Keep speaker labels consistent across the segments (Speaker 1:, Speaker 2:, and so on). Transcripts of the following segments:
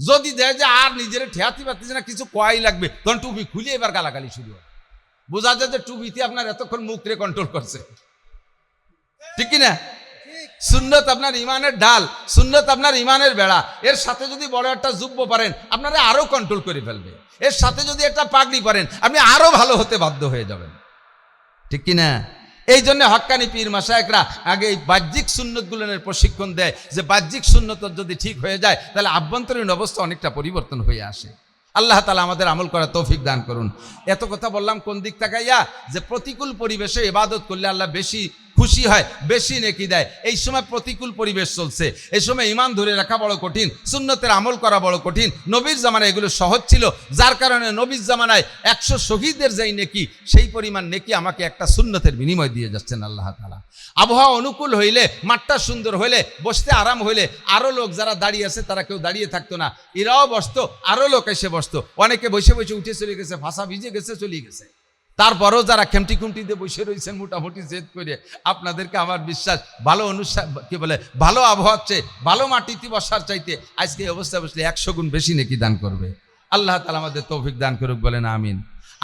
Speaker 1: যদি দেয় যে আর নিজের ঠেয়াতে পারতেছে না, কিছু কয়াই লাগবে, তখন টুপি খুলে এবার গালাগালি শুরু হয়। বোঝা যায় যে টুপিতে আপনার এতক্ষণ মুখরে কন্ট্রোল করছে, ঠিক কিনা? সুন্নত আপনার ইমানের ঢাল, সুন্নত আপনার ইমানের বেড়া। এর সাথে যদি বড় একটা যুব্ব পারেন, আপনারা আরো কন্ট্রোল করে ফেলবে। এর সাথে যদি একটা পাগড়ি পারেন, আপনি আরো ভালো হতে বাধ্য হয়ে যাবেন, ঠিক কিনা? এই জন্য হক্কানি পীর মাশায়েখরা আগে এই বাহ্যিক সুন্নতগুলোর প্রশিক্ষণ দেয়, যে বাহ্যিক সুন্নত যদি ঠিক হয়ে যায় তাহলে আভ্যন্তরীণ অবস্থা অনেকটা পরিবর্তন হয়ে আসে। আল্লাহ তাআলা আমাদের আমল করার তৌফিক দান করুন। এত কথা বললাম কোন দিক তাকাইয়া? যে প্রতিকূল পরিবেশে ইবাদত করলে আল্লাহ বেশি খুশি হয়, বেশি নেকি দেয়। এই সময় প্রতিকূল পরিবেশ চলছে, এই সময় ঈমান ধরে রাখা বড় কঠিন, সুন্নতের আমল করা বড় কঠিন। নবীর জামানায় এগুলো সহজ ছিল, যার কারণে নবীর জামানায় 100 শহীদের যেই নেকি, সেই পরিমাণ নেকি আমাকে একটা সুন্নতের বিনিময় দিয়ে যাচ্ছেন আল্লাহ তাআলা। আবহাওয়া অনুকূল হইলে, মাঠটা সুন্দর হইলে, বসতে আরাম হইলে, আরো লোক যারা দাঁড়িয়ে আছে তারা কেউ দাঁড়িয়ে থাকতো না, এরাও বসতো, আরো লোক এসে বসতো। অনেকে বসে বসে উঠে চলে গেছে, ভাষা ভিজে গেছে, চলে গেছে। তারপরও যারা খেমটি খুমটি দিয়ে বসে রয়েছেন মোটামুটি জেদ করে, আপনাদেরকে আমার বিশ্বাস ভালো অনুষ্ঠান কি বলে ভালো আবহাওয়ার চেয়ে, ভালো মাটিতে বসার চাইতে আজকে এই অবস্থায় বসলে 100 গুণ বেশি নেকি দান করবে। আল্লাহ তাআলা আমাদের তৌফিক দান করুক, বলেন আমিন।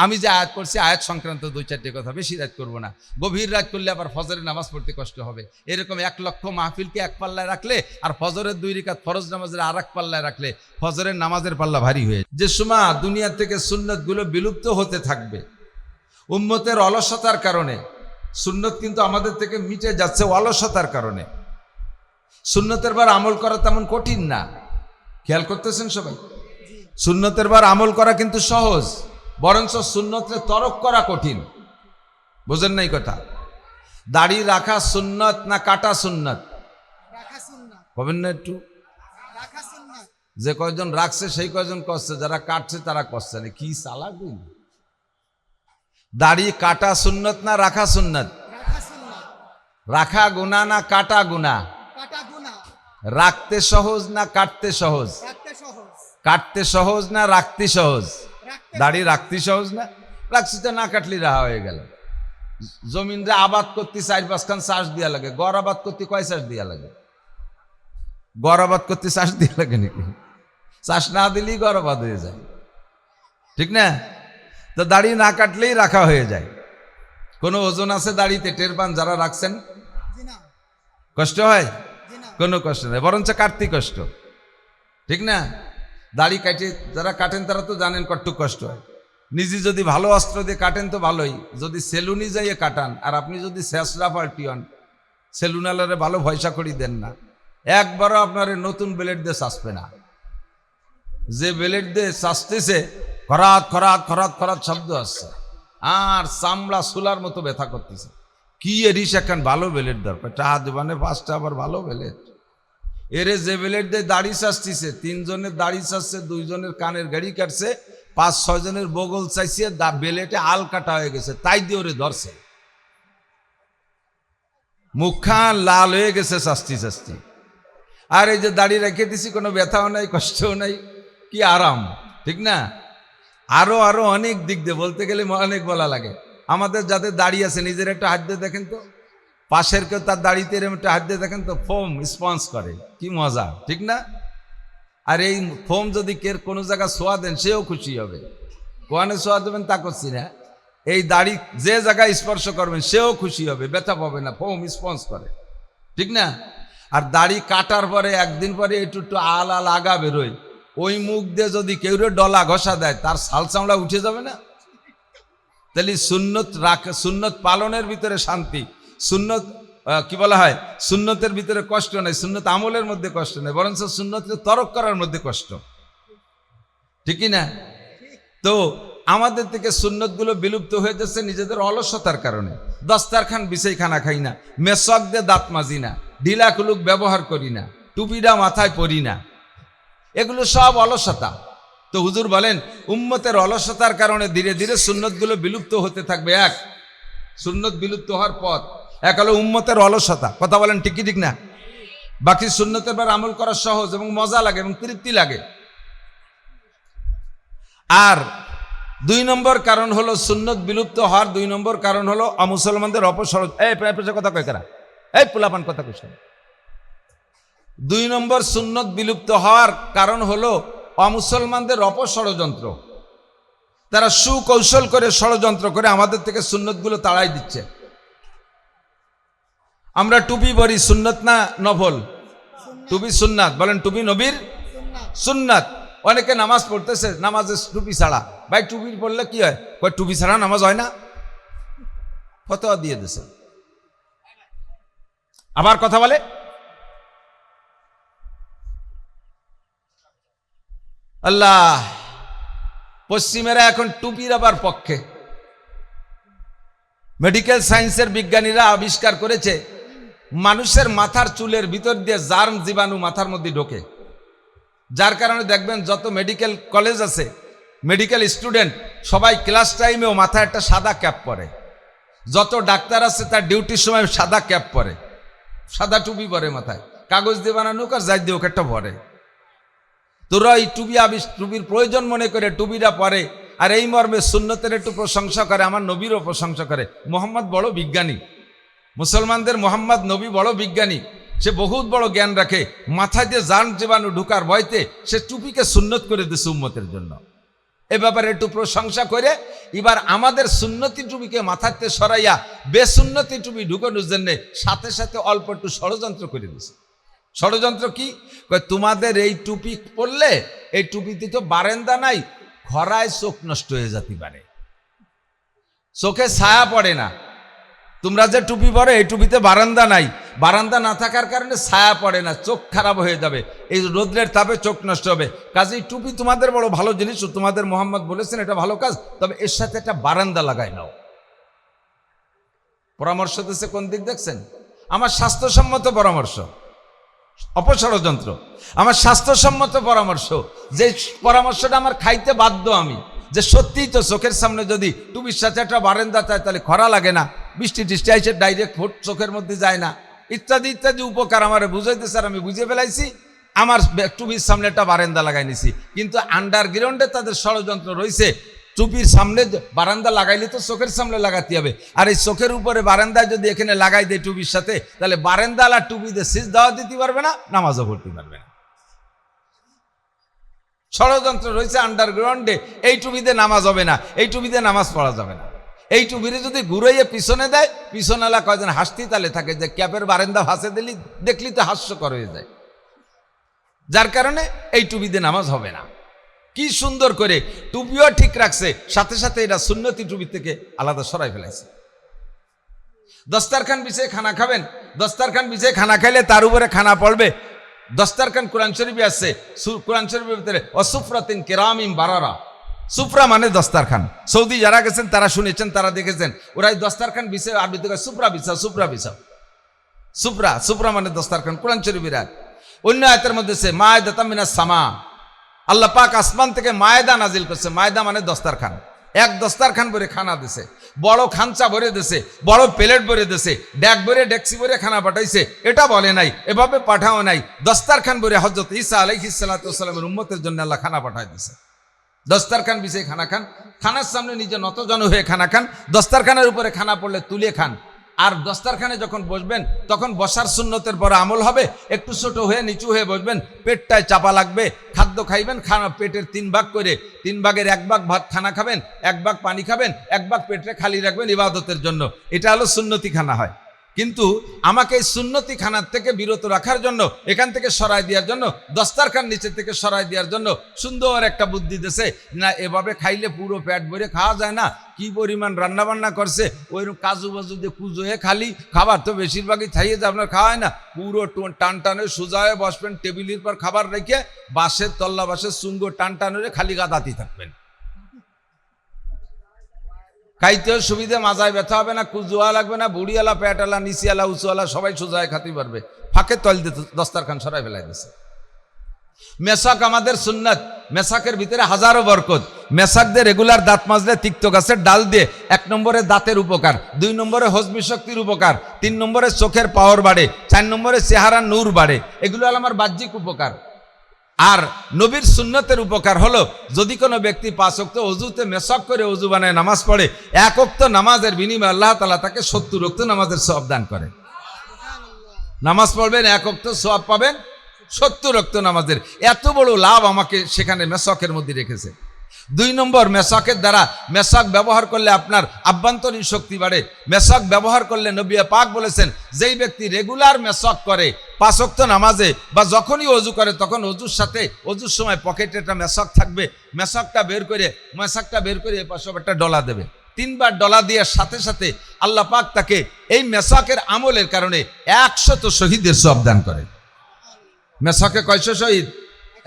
Speaker 1: আমি যে আয়াত করছি, আয়াত সংক্রান্ত 2-4টে কথা, বেশি রাত করবো না। গভীর রাত করলে আবার ফজরের নামাজ পড়তে কষ্ট হবে। এরকম 1 লক্ষ মাহফিলকে এক পাল্লায় রাখলে, আর ফজরের 2 রাকাত ফরজ নামাজের আর এক পাল্লায় রাখলে, ফজরের নামাজের পাল্লা ভারী হয়ে। যে সময় দুনিয়া থেকে সুন্নতগুলো বিলুপ্ত হতে থাকবে উম্মতের অলসতার কারণে, সুন্নত কিন্তু আমাদের থেকে মিটে যাচ্ছে অলসতার কারণে। সুন্নতের বার আমল করা তেমন কঠিন না, খেয়াল করতেছেন সবাই? সুন্নতের বার আমল করা কিন্তু সহজ, বরঞ্চ সুন্নতের তরক করা কঠিন। বুঝেন নাই কথা? দাড়ি রাখা সুন্নত না কাটা সুন্নত? বলেন না একটু? যে কয়জন রাখছে সেই কয়জন করছে, যারা কাটছে তারা করছে না। কি চালাক! দাড়ি কাটা সুন্নত না রাখা সুন্নত? রাখা গুনাহ না কাটা গুনাহ? রাখতে সহজ না কাটতে সহজ? কাটতে সহজ না রাখতে সহজ? দাড়ি রাখতে সহজ না? রাখছি তো, না কাটলি রাহা হয়ে গেল। জমিনরে আবাদ করতে 4-5 খান চাষ দিয়া লাগে, গড় আবাদ করতে কয় চাষ দিয়া লাগে? গড় আবাদ করতে চাষ দিয়া লাগে নাকি? চাষ না দিলেই গড় আবাদ হয়ে যায়, ঠিক না? তো দাড়ি না কাটলেই রাখা হয়ে যায়। কোনো ওজন আছে দাড়িতে? টের পান যারা রাখছেন? কষ্ট হয়? কোনো কষ্ট নেই, বরঞ্চ কাটতে কষ্ট, ঠিক না? দাড়ি কাটে যারা কাটেন তারা তো জানেন কতটুকু কষ্ট হয়। নিজে যদি ভালো অস্ত্র দিয়ে কাটেন তো ভালোই, যদি সেলুনি যাইয়ে কাটান, আর আপনি যদি শেষরা পাল্টি হন, সেলুনালারে ভালো পয়সা করি দেন না, একবারও আপনার নতুন ব্লেড দিয়ে চাষবে না। যে ব্লেড দিয়ে চাষতেছে, খরাত খরাত খরাত খরাত শব্দ আসছে, আর চামড়া সুলার মতো ব্যথা করতেছে। কি এরিস এখন ভালো ব্লেড দরকার, টাকা দেবানে 5টা আবার ভালো ব্লেড। এরে যে ব্লেড দিয়ে দাড়ি চাষতেছে, 3 জনের দাড়ি চাষছে, 2 জনের কানের গাড়ি কাটছে, 5-6 জনের বগল চাইছে, বেলেটে আল কাটা হয়ে গেছে, তাই দিয়ে ওরে ধরছে, মুখখান লাল হয়ে গেছে চাষতি চাষতি। আর এই যে দাড়ি রেখে দিছি, কোনো ব্যথাও নাই, কষ্টও নাই, কি আরাম, ঠিক না? আরো আরো অনেক দিক দিয়ে বলতে গেলে অনেক বলা লাগে। আমাদের যাদের দাড়ি আছে, নিজের একটা হাত দিয়ে দেখেন তো, পাশের কেউ তার দাড়িতে এরকম একটা হাত দিয়ে দেখেন তো, ফোম স্পঞ্জ করে, কি মজা, ঠিক না? আর এই ফোম যদি কের কোনো জায়গা ছোঁয়া দেন, সেও খুশি হবে। কোয়ানে ছোঁয়া দেবেন তা করছি না, এই দাড়ি যে জায়গায় স্পর্শ করবেন সেও খুশি হবে, ব্যথা পাবে না, ফোম স্পঞ্জ করে, ঠিক না? আর দাড়ি কাটার পরে একদিন পরে একটু একটু আল আল আগা বেরোয়, ওই মুখ দিয়ে যদি কেউ ডলা ঘষা দেয়, তার ছাল চামড়া উঠে যাবে না? তাহলে সুন্নত সুন্নত পালনের ভিতরে শান্তি, সুন্নত কি বলা হয়, সুন্নতের ভিতরে কষ্ট নাই, সুন্নত আমলের মধ্যে কষ্ট নেই, বরঞ্চ সুন্নতকে তরক করার মধ্যে কষ্ট, ঠিকই না? তো আমাদের থেকে সুন্নতগুলো বিলুপ্ত হয়ে যাচ্ছে নিজেদের অলসতার কারণে। দস্তারখান বিছাই খানা খাই না, মেশক দিয়ে দাঁত মাজি না, ঢিলা কুলুক ব্যবহার করি না, টুপিটা মাথায় পরি না, এগুলো সব অলসতা। তো হুজুর বলেন, উম্মতের অলসতার কারণে ধীরে ধীরে সুন্নতগুলো বিলুপ্ত হতে থাকবে। এক, সুন্নত বিলুপ্ত হওয়ার পথ এক হলো উম্মতের অলসতা। কথা বলেন ঠিক কি ঠিক না? বাকি সুন্নতের বার আমল করা সহজ এবং মজা লাগে এবং তৃপ্তি লাগে। আর 2 নম্বর কারণ হলো সুন্নত বিলুপ্ত হওয়ার 2 নম্বর কারণ হলো অমুসলমানদের অপসরজ। কথা কয় কারা? এই পোলাপান কথা কইছেন। 2 নম্বর সুন্নত বিলুপ্ত হওয়ার কারণ হলো অমুসলমানদের অপষড়যন্ত্র। তারা সুকৌশল করে ষড়যন্ত্র করে আমাদের থেকে সুন্নতগুলো তাড়াই দিচ্ছে। আমরা টুপি পরি, সুন্নত না নফল? টুপি সুন্নাত, বলেন টুপি নবীর সুন্নাত। অনেকে নামাজ পড়তেছে নামাজে টুপি ছাড়া। ভাই টুপি পড়লে কি হয়? টুপি ছাড়া নামাজ হয় না, ফতোয়া দিয়ে দিছে। আবার কথা বলে আল্লাহ। পশ্চিমেরা এখন টুপির আবার পক্ষে। মেডিকেল সায়েন্সের বিজ্ঞানীরা আবিষ্কার করেছে মানুষের মাথার চুলের ভিতর দিয়ে জার্ম জীবাণু মাথার মধ্যে ঢোকে, যার কারণে দেখবেন যত মেডিকেল কলেজ আছে, মেডিকেল স্টুডেন্ট সবাই ক্লাস টাইমেও মাথায় একটা সাদা ক্যাপ পরে। যত ডাক্তার আছে তার ডিউটির সময় সাদা ক্যাপ পরে, সাদা টুপি পরে মাথায়, কাগজ দিয়ে বানানো আর যাই দিয়ে ওকে একটা পরে। তোরা এই টুপির প্রয়োজন মনে করে টুপিটা পরে, আর এই মর্মে সুন্নতের একটু প্রশংসা করে, আমার নবীরও প্রশংসা করে। মোহাম্মদ বড় বিজ্ঞানী, মুসলমানদের মোহাম্মদ নবী বড় বিজ্ঞানী, সে বহুত বড় জ্ঞান রাখে। মাথায় দিয়ে জার্ম জীবাণু ঢুকার ভয়তে সে টুপিকে সুন্নত করে দিয়েছে উম্মতের জন্য। এ ব্যাপারে একটু প্রশংসা করে এবার আমাদের সুন্নতি টুপিকে মাথাতে সরাইয়া বেসুন্নতি টুপি ঢুকানোর জন্য সাথে সাথে অল্প একটু ষড়যন্ত্র করে দিয়েছে। ষড়যন্ত্র কি? তোমাদের এই টুপি পরলে এই টুপিতে তো বারান্দা নাই, খরায় চোখ নষ্ট হয়ে যেতে পারে, চোখে ছায়া পড়ে না। তোমরা যে টুপি পরো এই টুপিতে বারান্দা নাই, বারান্দা না থাকার কারণে ছায়া পড়ে না, চোখ খারাপ হয়ে যাবে, এই রোদ্রের তাপে চোখ নষ্ট হবে। কাজেই টুপি তোমাদের বড় ভালো জিনিস, তোমাদের মোহাম্মদ বলেছেন এটা ভালো কাজ, তবে এর সাথে একটা বারান্দা লাগাই নাও। পরামর্শ দিচ্ছে কোন দিক দেখছেন? আমার স্বাস্থ্যসম্মত পরামর্শ, অপষড়যন্ত্র। আমার স্বাস্থ্যসম্মত পরামর্শ, যে পরামর্শটা আমার খাইতে বাধ্য আমি, যে সত্যিই তো চোখের সামনে যদি টুপির সাথে একটা বারান্দা চায় তাহলে খরা লাগে না, বৃষ্টি টিষ্টি আইসে ডাইরেক্ট ফুট চোখের মধ্যে যায় না, ইত্যাদি ইত্যাদি উপকার আমার বুঝাইতে স্যার আমি বুঝে ফেলাইছি। আমার টুপির সামনে একটা বারান্দা লাগাই নিছি, কিন্তু আন্ডারগ্রাউন্ডে তাদের ষড়যন্ত্র রয়েছে। টুপির সামনে বারান্দা লাগাইলে তো চোখের সামনে লাগাতে হবে, আর এই চোখের উপরে বারান্দায় যদি এখানে লাগাই দেয় টুপির সাথে, তাহলে বারান্দালা টুপিতে সিজ দেওয়া দিতে পারবে না, নামাজও পড়তে পারবে না। ষড়যন্ত্র রয়েছে আন্ডারগ্রাউন্ডে, এই টুপিতে নামাজ হবে না, এই টুপিতে নামাজ পড়া যাবে না। এই টুপিরে যদি ঘুরাইয়ে পিছনে দেয়, পিছনেলা কয়জন হাসতি তালে থাকে যে ক্যাপের বারান্দা ভাসে দিলি দেখলি তো হাস্যকর হয়ে যায়, যার কারণে এই টুপিতে নামাজ হবে না। কি সুন্দর করে টুপিও ঠিক রাখছে, সাথে সাথে এটা সুন্নতি টুপি থেকে আলাদা সরাই ফেলাইছে। দস্তারখান বিছিয়ে খানা খাবেন, দস্তারখান বিছিয়ে খানা খাইলে তার উপরে খানা পড়বে। দস্তারখান কোরআন শরীফে আছে, কোরআন শরীফের ভিতরে অসুফরাতিন কেরামিম বারারা। সুফরা মানে দস্তারখান, সৌদি যারা গেছেন তারা শুনেছেন, তারা দেখেছেন, ওরা এই দস্তারখান বিছিয়ে আরবিতে সুফরা বিছাও, সুফরা বিছাও। সুফরা, সুফরা মানে দস্তারখান, কোরআন শরীফের আয়াত। অন্য আয়াতের মধ্যে সে মায়দাতাম মিনাস সামা, আল্লাহ পাক আসমান থেকে মায়দা নাজিল করছে। মায়দা মানে দস্তারখান, এক দস্তারখান ভরে খানা দিছে, বড় খাঞ্চা ভরে দিছে, বড় প্লেট ভরে দিছে, ড্যাক ভরে ডেকসি ভরে খানা পাঠাইছে। এটা বলে নাই, এভাবে পাঠাও নাই, দস্তারখান ভরে হযরত ঈসা আলাইহিস সালাতু ওয়াস সালামের উম্মতের জন্য আল্লাহ খানা পাঠাই দিছে। দস্তারখান বিছিয়ে খানা খান, খানার সামনে নিজে নতজন হয়ে খানা খান, দস্তারখানের উপরে খানা পড়লে তুলে খান। আর দস্তারখানে যখন বসবেন তখন বসার সুন্নতের পরে আমল হবে, একটু ছোট হয়ে নিচু হয়ে বসবেন, পেটটায় চাপা লাগবে। খাদ্য খাইবেন, খানা পেটের 3 ভাগ করে, 3 ভাগের 1 ভাগ ভাত খানা খাবেন, 1 ভাগ পানি খাবেন, 1 ভাগ পেটে খালি রাখবেন ইবাদতের জন্য। এটা হলো সুন্নতি খানা হয়। কিন্তু আমাকে এই সুন্নতি খানার থেকে বিরত রাখার জন্য, এখান থেকে সরাই দেওয়ার জন্য, দস্তারখান নিচে থেকে সরাই দেওয়ার জন্য সুন্দর একটা বুদ্ধি দিয়েছে। না এভাবে খাইলে পুরো পেট ভরে খাওয়া যায় না, কি পরিমাণ রান্নাবান্না করছে, ওই কাজু বাজু দিয়ে কুজো হয়ে খালি খাবার তো বেশিরভাগই খাইয়ে যে আপনার খাওয়ায় না, পুরো টান টানে সোজা হয়ে বসবেন, টেবিলের পর খাবার রেখে বাঁশের তল্লা বাঁশের সুঙ্গ টান টানে খালি গাদাতি থাকবেন। খাইতেও সুবিধে, মাজায় ব্যথা হবে না, কুজোয়া লাগবে না, বুড়িওয়ালা পেটওয়ালা নিচিয়ালা উঁচুওয়ালা সবাই সোজায় খাতে পারবে। ফাঁকে তল দিতে দস্তারখান সরাই ফেলাই দিয়েছে। মেসাক আমাদের সুন্নাত, মেসাকের ভিতরে হাজারো বরকত। মেসাক দিয়ে রেগুলার দাঁত মাজলে তিক্ত গাছের ডাল দিয়ে 1 নম্বরে দাঁতের উপকার, 2 নম্বরে হজমি শক্তির উপকার, 3 নম্বরে চোখের পাওয়ার বাড়ে, 4 নম্বরে চেহারা নূর বাড়ে। এগুলো হলো আমার বাহ্যিক উপকার। আর নবীর সুন্নতের উপকার হলো, যদি কোনো ব্যক্তি 5 ওয়াক্ত ওযুতে মেসাক করে ওযু বানায় নামাজ পড়ে, 1 ওয়াক্ত নামাজের বিনিময়ে আল্লাহ তাআলা তাকে 70 ওয়াক্ত নামাজের সওয়াব দান করে। নামাজ পড়বেন, 1 ওয়াক্ত সওয়াব পাবেন, 70 ওয়াক্ত নামাজের এত বড় লাভ আমাকে সেখানে মেসাকের মধ্যে রেখেছে। 2 নম্বর, মেসাকের দ্বারা মেসাক ব্যবহার করলে আপনার আভ্যন্তরীণ শক্তি বাড়ে। মেসাক ব্যবহার করলে নবী পাক বলেছেন, যেই ব্যক্তি রেগুলার মেসাক করে 5 ওয়াক্ত নামাজে বা যখনই অজু করে তখন অজুর সাথে অজুর সময় পকেটে একটা মেসাক থাকবে, মেসাকটা বের করে পাশে একটা ডলা দেবে। 3 বার ডলা দেওয়ার সাথে সাথে আল্লাহ পাক তাকে এই মেসাকের আমলের কারণে 100 শহীদের সওয়াব দান করে। মেসাকে কয়শো শহীদ?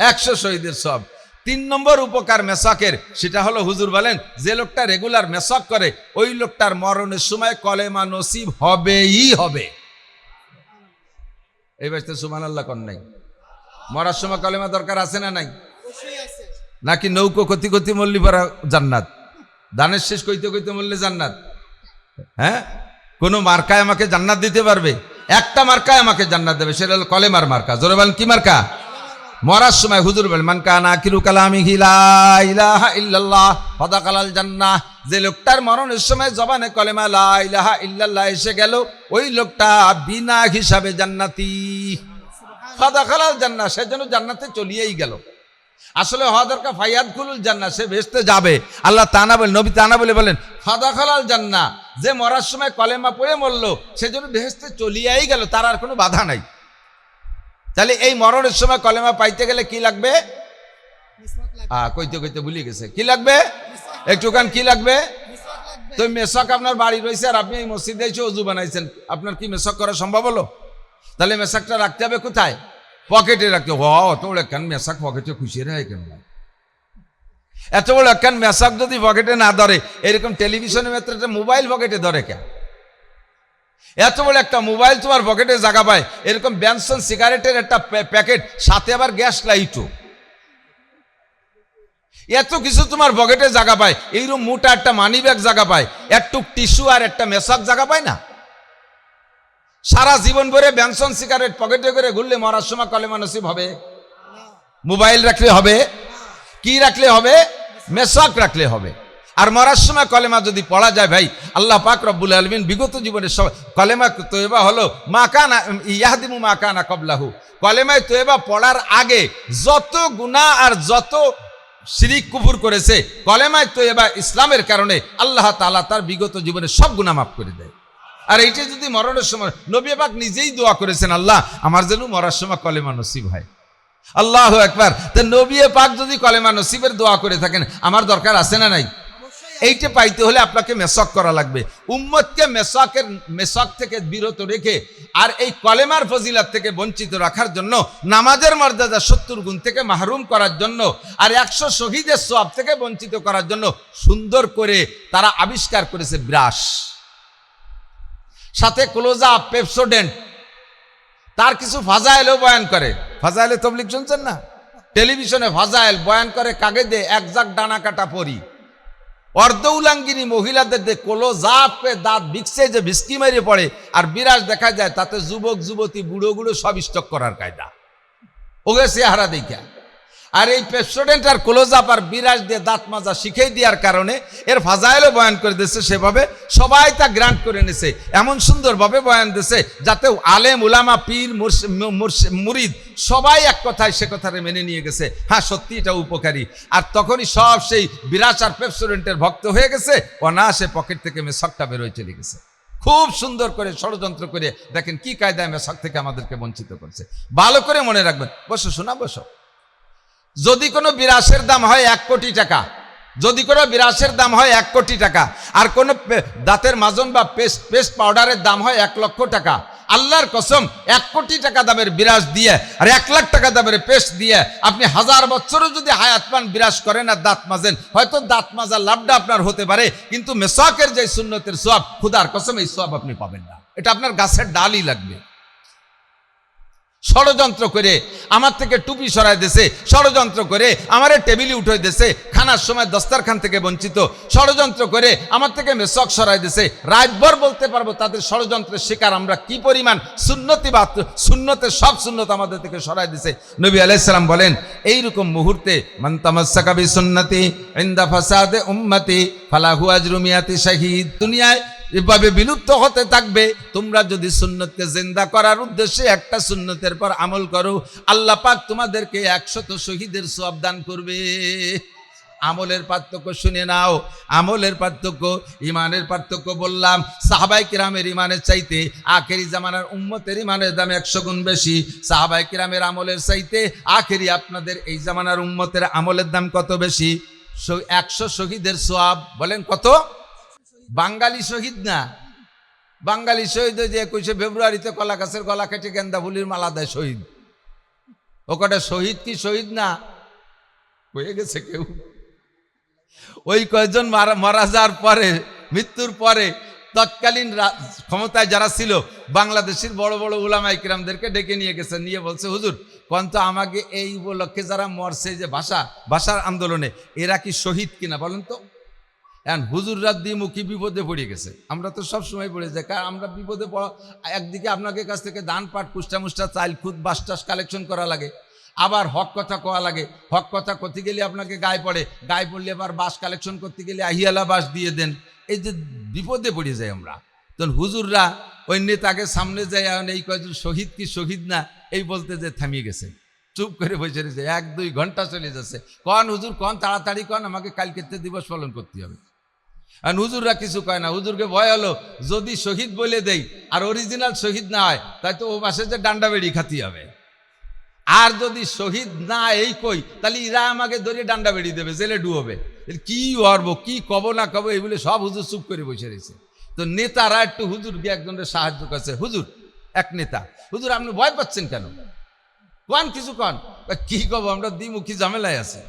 Speaker 1: 100 শহীদের সওয়াব। 3 নম্বর উপকার মেসাকের, সেটা হলো হুজুর বলেন, যে লোকটা রেগুলার মেসাক করে ওই লোকটার মরণের সময় কলেমা নসিব হবেই হবে। এই বাড়িতে সুবহানাল্লাহ কোন নাই? মরার সময় কলেমা দরকার আছে না নাই? নাকি নৌকো কতি কতি মল্লি পরা জান্নাত, দানের শেষ কইতে কইতে মরলে জান্নাত? হ্যাঁ, কোন মার্কায় আমাকে জান্নাত দিতে পারবে? একটা মার্কায় আমাকে জান্নাত দেবে, সেটা হলো কলেমার মার্কা। জোরে বলেন কি মার্কা? মরার সময় হুজুর বলেন, মান কানা আখিরু কালামিহি লা ইলাহা ইল্লাল্লাহ ফাদাখালাল জান্নাহ। যে লোকটার মরণের সময় জবানে কলেমা লা ইলাহা ইল্লাল্লাহ এসে গেল, ওই লোকটা বিনা হিসাবে জান্নাতি। ফাদাখালাল জান্নাহ, সেজন্য জান্নাতে চলিয়েই গেল। আসলে হওয়া দরকার ফায়াদখুলুল জান্নাহ, সে বেহেশতে যাবে। আল্লাহ তা না বলে, নবী তা না বলে বলেন ফাদাখালাল জান্নাহ, যে মরার সময় কলেমা পড়ে মরলো সেজন্য বেহেশতে চলিয়েই গেল, তার আর কোনো বাধা নাই। তাহলে এই মরণের সময় কলেমা পাইতে গেলে কি লাগবে? কইতে কইতে ভুলে গেছে, কি লাগবে? একটুখান কি লাগবে? তো মেসাক আপনার বাড়ি রয়েছে আর আপনি এই মসজিদে এসে অজু বানাইছেন, আপনার কি মেসাক করা সম্ভব হলো? তাহলে মেসাকটা রাখতে হবে কোথায়? পকেটে রাখতে। অত বড় একখান মেসাক পকেটে খুশি রাখে কেন? এত বড় একখান মেসাক যদি পকেটে না ধরে, এরকম টেলিভিশনের ক্ষেত্রে একটা মোবাইল পকেটে ধরে কেন? এত বড় একটা মোবাইল তোমার পকেটে জায়গা পায়, এরকম ব্যানসন সিগারেটের একটা প্যাকেট, সাথে আবার গ্যাস লাইটও, এত কিছু তোমার পকেটে জায়গা পায়। এইরকম মোটা একটা মানি ব্যাগ জায়গা পায়, একটু টিস্যু আর একটা মেসাক জায়গা পায় না? সারা জীবন ভরে ব্যানসন সিগারেট পকেটে করে ঘুরলে মরার সময় কলেমা নসিব হবে? মোবাইল রাখলে হবে? কি রাখলে হবে? মেসাক রাখলে হবে। আর মরার সময় কলেমা যদি পড়া যায় ভাই, আল্লাহ পাক রব্বুল আলামিন বিগত জীবনের সব কলেমা তয়বা হলো মা কানা ইয়াহদিমু মা কানা ক্বাবলাহু। কলেমায়ে তয়বা পড়ার আগে যত গুনাহ আর যত শিরিক কুফর করেছে, কলেমায়ে তয়বা ইসলামের কারণে আল্লাহ তাআলা তার বিগত জীবনের সব গুনাহ মাফ করে দেয়। আর এইটা যদি মরণের সময়, নবী পাক নিজেই দোয়া করেছেন, আল্লাহ আমার যেন মরার সময় কলেমা নসিব হয়। আল্লাহু আকবার। তো নবী পাক যদি কলেমা নসিবের দোয়া করে থাকেন, আমার দরকার আছে না নাই? এইটা পাইতে হলে আপনাকে মেসাক করা লাগবে। উম্মতকে মেসাক থেকে বিরত রেখে আর এই কলেমার ফজিলত থেকে বঞ্চিত রাখার জন্য, নামাজের মর্যাদা 70 গুণ থেকে মাহরুম করার জন্য, আর 100 শহীদের সওয়াব থেকে বঞ্চিত করার জন্য সুন্দর করে তারা আবিষ্কার করেছে ব্রাশ, সাথে ক্লোজআপ, পেপসোডেন্ট, তার কিছু ফাজাইলও বয়ান করে। ফাজাইলে তাবলীগ শুনছেন না? টেলিভিশনে ফাজাইল বয়ান করে কাগজে, এক জাক ডানা কাটা পরি। অর্ধ উলাঙ্গিনী মহিলাদের ক্লোজআপে দাঁত বিকসে যে বিস্কি মেরে পড়ে আর বিরাজ দেখা যায়, তাতে যুবক যুবতী বুড়ো বুড়ো সব স্টক করার কায়দা, ওকে চেহারা দেখা। আর এই পেপসোডেন্ট আর ক্লোজআপ আর বিরাজ দিয়ে দাঁত মাজা শিখিয়ে দেওয়ার কারণে এর ফাজাইলও বয়ান করে দিয়েছে। সেভাবে সবাই তা গ্রান্ট করে নিছে, এমন সুন্দরভাবে বয়ান দিয়েছে যাতে আলেম উলামা পীর মুরিদ সবাই এক কথায় সে কথাটা মেনে নিয়ে গেছে, হ্যাঁ সত্যি এটা উপকারী। আর তখনই সব সেই বিরাজ আর পেপসোডেন্টের ভক্ত হয়ে গেছে, অনায়াসে পকেট থেকে মেসাকটা বেরোয় চলে গেছে। খুব সুন্দর করে ষড়যন্ত্র করে দেখেন কি কায়দায় মেসাক থেকে আমাদেরকে বঞ্চিত করছে। ভালো করে মনে রাখবেন। বসো শোনা, বসো। যদি কোনো বিরাসের দাম হয় 1 কোটি টাকা, যদি কোনো বিরাসের দাম হয় 1 কোটি টাকা, আর কোনো দাঁতের মাজন বা পেস্ট পাউডারের দাম হয় 1 লক্ষ টাকা, আল্লাহর কসম 1 কোটি টাকা দামের বিরাস দিয়ে আর 1 লাখ টাকা দামের পেস্ট দিয়ে আপনি 1000 বছরও যদি হায়াত পান, বিরাস করেন আর দাঁত মাজেন, হয়তো দাঁত মাজার লাভটা আপনার হতে পারে, কিন্তু মেসাকের যে সুন্নতের সওয়াব, খুদার কসম এই সওয়াব আপনি পাবেন না। এটা আপনার গাছের ডালই লাগবে। ষড়যন্ত্র করে আমার থেকে টুপি সরাই দিয়েছে, ষড়যন্ত্র করে আমার টেবিলে উঠে দিয়েছে, খানার সময় দস্তারখান থেকে বঞ্চিত, ষড়যন্ত্র করে আমার থেকে মেসাক সরাই দিয়েছে। রাতভর বলতে পারবো তাদের ষড়যন্ত্রের শিকার আমরা কি পরিমাণ। সুন্নতের সব সুন্নত আমাদের থেকে সরাই দিয়েছে। নবী আলাইহিস সালাম বলেন, এইরকম মুহূর্তে মান তামাসসাকা বিসুন্নতি ইনদা ফাসাদে উম্মতি ফালাহু আজরু মিয়াতি শাহীদ। দুনিয়ায় এভাবে বিলুপ্ত হতে থাকবে। তোমরা যদি সুন্নতকে জিন্দা করার উদ্দেশ্যে একটা সুন্নতের পর আমল করো, আল্লাহ পাক তোমাদেরকে 100 শহীদের সওয়াব দান করবে। আমলের পার্থক্য শুনে নাও। আমলের পার্থক্য, ইমানের পার্থক্য বললাম। সাহাবায়ে কিরামের ইমানের চাইতে আখেরি জামানার উম্মতের ইমানের দাম 100 গুণ বেশি। সাহাবায়ে কিরামের আমলের চাইতে আখেরি আপনাদের এই জামানার উম্মতের আমলের দাম কত বেশি? 100 শহীদের সওয়াব। বলেন কত? বাঙালি শহীদ না, বাঙালি শহীদ ওই যে 21শে ফেব্রুয়ারিতে কলা গাছের গলা কেটে গেন্দা ফুলের মালা দেয় শহীদ। ও কটা শহীদ কি শহীদ না? হয়ে গেছে কেউ। ওই কয়েকজন মারা যাওয়ার পরে, মৃত্যুর পরে তৎকালীন ক্ষমতায় যারা ছিল বাংলাদেশের বড় বড় উলামা ইকরামদেরকে ডেকে নিয়ে গেছে, নিয়ে বলছে হুজুর কন্ত আমাকে এই উপলক্ষে যারা মরছে যে ভাষার আন্দোলনে, এরা কি শহীদ কিনা বলেন তো। এখন হুজুররা দ্বিমুখী বিপদে পড়ে গেছে। আমরা তো সব সময় পড়ে যাই, কারণ আমরা বিপদে একদিকে আপনাকে কাছ থেকে দান পাট কুষ্টা মুষ্টা চাইল খুদ বাসটাস কালেকশন করা লাগে, আবার হক কথা কোয়া লাগে। হক কথা করতে গেলে আপনাকে গায়ে পড়ে, গায়ে পড়লে আবার বাস কালেকশন করতে গেলে আহিয়ালা বাস দিয়ে দেন। এই যে বিপদে পড়ে যাই আমরা। তখন হুজুররা ওই নেতাকে সামনে যায়, এই কয়েকজন শহীদ কি শহীদ না এই বলতে যে থামিয়ে গেছে, চুপ করে বসে রয়েছে। 1-2 ঘন্টা চলে যাচ্ছে। কন হুজুর কন, তাড়াতাড়ি কন, আমাকে কালকে দিবস পালন করতে হবে। আর হুজুররা কিছু কয় না। হুজুরকে ভয় হলো যদি শহীদ বলে দেই আর অরিজিনাল শহীদ না হয়, তাই তো ও পাশে যে ডান্ডা বেড়ি খাতি হবে। আর যদি শহীদ না এই কই, তাহলে ইরা আমাকে ধরে ডান্ডা বেড়ি দেবে, জেলে ডুববে। কি করবো, কি কব না কব, এই বলে সব হুজুর চুপ করে বসে রয়েছে। তো নেতারা একটু হুজুরকে একজনের সাহায্য করছে। হুজুর, এক নেতা, হুজুর আপনি ভয় পাচ্ছেন কেন? কন কিছু কন। কি কব, আমরা দ্বিমুখী ঝামেলায় আছি।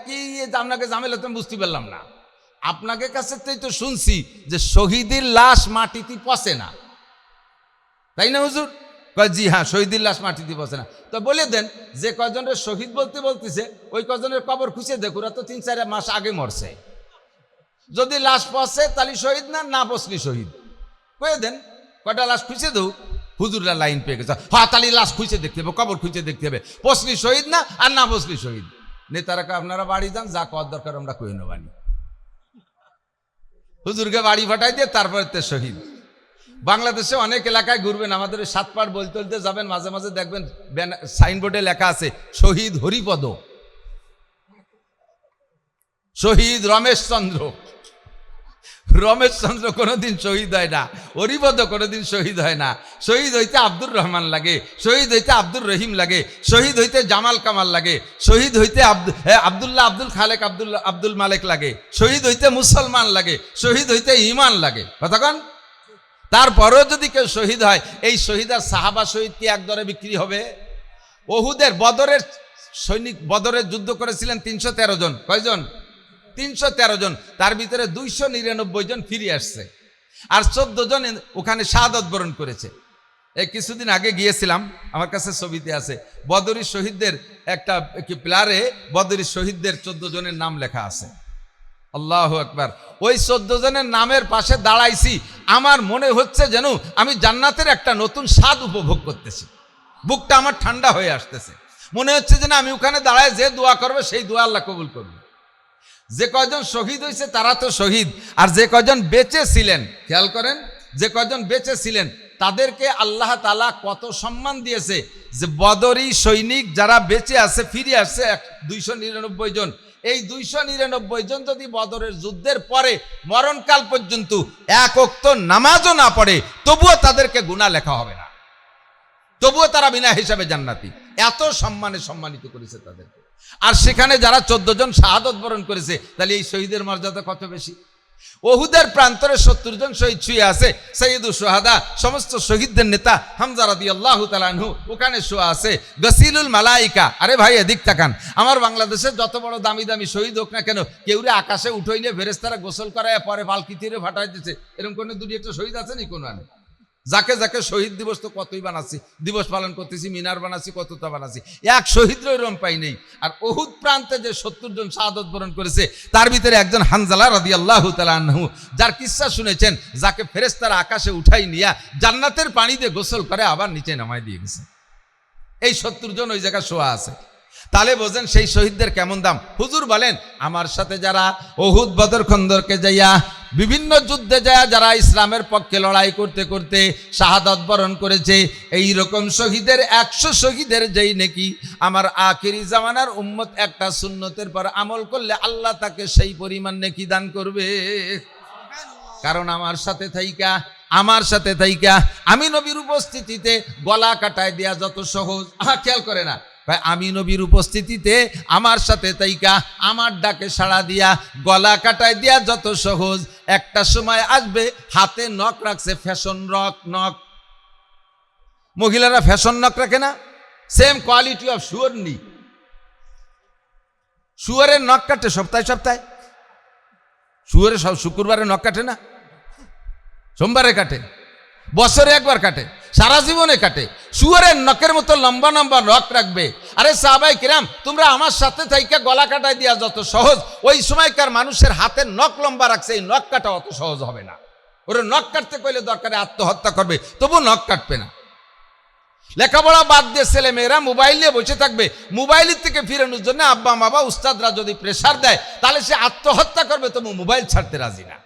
Speaker 1: কি আপনাকে ঝামেলা তো বুঝতে পারলাম না। আপনাকে কাছে তো শুনছি যে শহীদের লাশ মাটিতে পচে না, তাই না হুজুর? জি হ্যাঁ, শহীদের লাশ মাটিতে পচে না। তো বলে দেন যে কজনের শহীদ বলতেছে ওই কজনের কবর খুঁজে দেখুন, তো 3-4 মাস আগে মরছে। যদি লাশ পচে তাহলে শহীদ না, না পচলি শহীদ। কয়ে দেন কয়টা লাশ খুঁজে দেউ। হুজুররা লাইন পেয়ে গেছে, হ্যাঁ তাহলে লাশ খুঁজে দেখতে হবে, কবর খুঁজে দেখতে হবে, পচলি শহীদ না আর না পচলি শহীদ। নেতারা আপনারা বাড়ি যান, যা কর দরকার আমরা কই নেবানি। হুজুরকে বাড়ি ফাটাই দিয়ে তারপরে তে শহীদ। বাংলাদেশে অনেক এলাকায় ঘুরবেন, আমাদের 7 পার বলতে যাবেন, মাঝে মাঝে দেখবেন সাইনবোর্ডে লেখা আছে শহীদ হরিপদ, শহীদ রমেশ চন্দ্র। রমেশ চন্দ্র কোনোদিন শহীদ হয় না, হরিপদ কোনোদিন শহীদ হয় না। শহীদ হইতে আব্দুর রহমান লাগে, শহীদ হইতে আব্দুর রহিম লাগে, শহীদ হইতে জামাল কামাল লাগে, শহীদ হইতে আব্দুল্লাহ আব্দুল খালেক আব্দুল মালেক লাগে, শহীদ হইতে মুসলমান লাগে, শহীদ হইতে ইমান লাগে। কতক্ষণ তারপরেও যদি কেউ শহীদ হয়, এই শহীদ আর সাহাবা শহীদ কি এক দরে বিক্রি হবে? ওহুদের বদরের সৈনিক, বদরের যুদ্ধ করেছিলেন 313 জন। কয়জন? 313 জন। তার ভিতরে 299 জন ফিরে আসছে, আর 14 জন ওখানে শাহাদত বরণ করেছে। এই কিছুদিন আগে গিয়েছিলাম, আমার কাছে ছবিতে আছে বদরি শহীদদের একটা প্লারে বদরি শহীদদের 14 জনের নাম লেখা আছে। আল্লাহু আকবার। ওই 14 জনের নামের পাশে দাঁড়াইছি, আমার মনে হচ্ছে যেন আমি জান্নাতের একটা নতুন স্বাদ উপভোগ করতেছি। বুকটা আমার ঠান্ডা হয়ে আসতেছে। মনে হচ্ছে যেন আমি ওখানে দাঁড়ায় যে দোয়া করবে সেই দোয়া আল্লাহ কবুল করবে। যে কয়জন শহীদ হয়েছে তারা তো শহীদ, আর যে কয়জন বেঁচে ছিলেন, খেয়াল করেন, যে কয়জন বেঁচে ছিলেন তাদেরকে আল্লাহ তাআলা কত সম্মান দিয়েছে। যে বদরি সৈনিক যারা বেঁচে আছে, ফিরে আসছে 299 জন। এই 299 জন যদি বদরের যুদ্ধের পরে মরণকাল পর্যন্ত এক ওয়াক্ত নামাজও না পড়ে, তবুও তাদেরকে গুনাহ লেখা হবে না, তবুও তারা বিনা হিসাবে জান্নাতি। এত সম্মানে সম্মানিত করেছে তাদেরকে। আর সেখানে যারা 14 জন শাহাদত বরণ করেছে, তাহলে এই শহীদের মর্যাদা কত বেশি। ওহুদের প্রান্তরে 70 জন শহীদ শুয়ে আছে, সৈয়দুল শুহাদা, সমস্ত শহীদদের নেতা হামজা রাদিয়াল্লাহু তাআলা আনহু ওখানে শুয়ে আছে। গসিলুল মালাইকা, আরে ভাই এদিক তাকান। আমার বাংলাদেশের যত বড় দামি দামি শহীদ হোক না কেন, কেউরে আকাশে উঠাইলে ফেরেশতারা গোসল করায় পরে পালকিতে ফাটাই দিচ্ছে, এরকম কোনো দুটি একটা শহীদ আছে নি কোনো? আনে যাকে যাকে শহীদ দিবস তো কতই বানাচ্ছি, দিবস পালন করতেছি, মিনার বানাচ্ছি, কতটা বানাচ্ছি, এক শহীদ রকম পাই নেই। আর ওহুদ প্রান্তে যে 70 জন শাহাদত বরণ করেছে, তার ভিতরে একজন হানজালা রাদিয়াল্লাহু তাআলা আনহু, যার কিসসা শুনেছেন, যাকে ফেরেশতারা আকাশে উঠাই নিয়া জান্নাতের পানি দিয়ে গোসল করে আবার নিচে নামাই দিয়ে গেছে। এই 70 জন ওই জায়গায় শোয়া আছে। তাহলে বোঝেন সেই শহীদদের কেমন দাম। হুজুর বলেন, আমার সাথে যারা ওহুদ বদর খন্দরকে যাইয়া বিভিন্ন যুদ্ধে যায় যারা ইসলামের পক্ষে লড়াই করতে করতে শাহাদাত বরণ করেছে, এই রকম শহীদের 100 শহীদের যেই নাকি আমার আখিরি জামানার উম্মত একটা সুন্নতের পর আমল করলে আল্লাহ তাকে সেই পরিমাণ নেকি দান করবে। কারণ আমার সাথে থাইকা আমি নবীর উপস্থিতিতে গলা কাটায় দেয়া যত সহজ, খেয়াল করে না ভাই, আমি নবীর উপস্থিতিতে আমার সাথে থাইকা আমার ডাকে সাড়া দিয়া গলা কাটায় দেয়া যত সহজ, একটা সময় আসবে হাতে নখ রাখছে ফ্যাশন নখ, মহিলারা ফ্যাশন নখ রাখে না, সেম কোয়ালিটি অফ শুয়োর নি, শুয়োরের নখ কাটে সপ্তাহে, শুয়োরে সব শুক্রবারে নখ কাটে না, সোমবারে কাটে, বছরে একবার কাটে, সারা জীবনে কাটে। শুয়োরের নখের মতো লম্বা লম্বা নখ রাখবে। আরে সাহাবায়ে কিরাম, তোমরা আমার সাথে থাইকা গলা কাটায় দিয়া যত সহজ, ওই সময়কার মানুষের হাতের নখ লম্বা রাখছে, এই নখ কাটা অত সহজ হবে না। ওরা নখ কাটতে কইলে দরকারে আত্মহত্যা করবে, তবু নখ কাটবে না। লেখাপড়া বাদ দিয়ে ছেলে মেয়েরা মোবাইল নিয়ে বসে থাকবে, মোবাইলের থেকে ফিরানোর জন্য আব্বা মামা উস্তাদরা যদি প্রেসার দেয় তাহলে সে আত্মহত্যা করবে, তবু মোবাইল ছাড়তে রাজি না।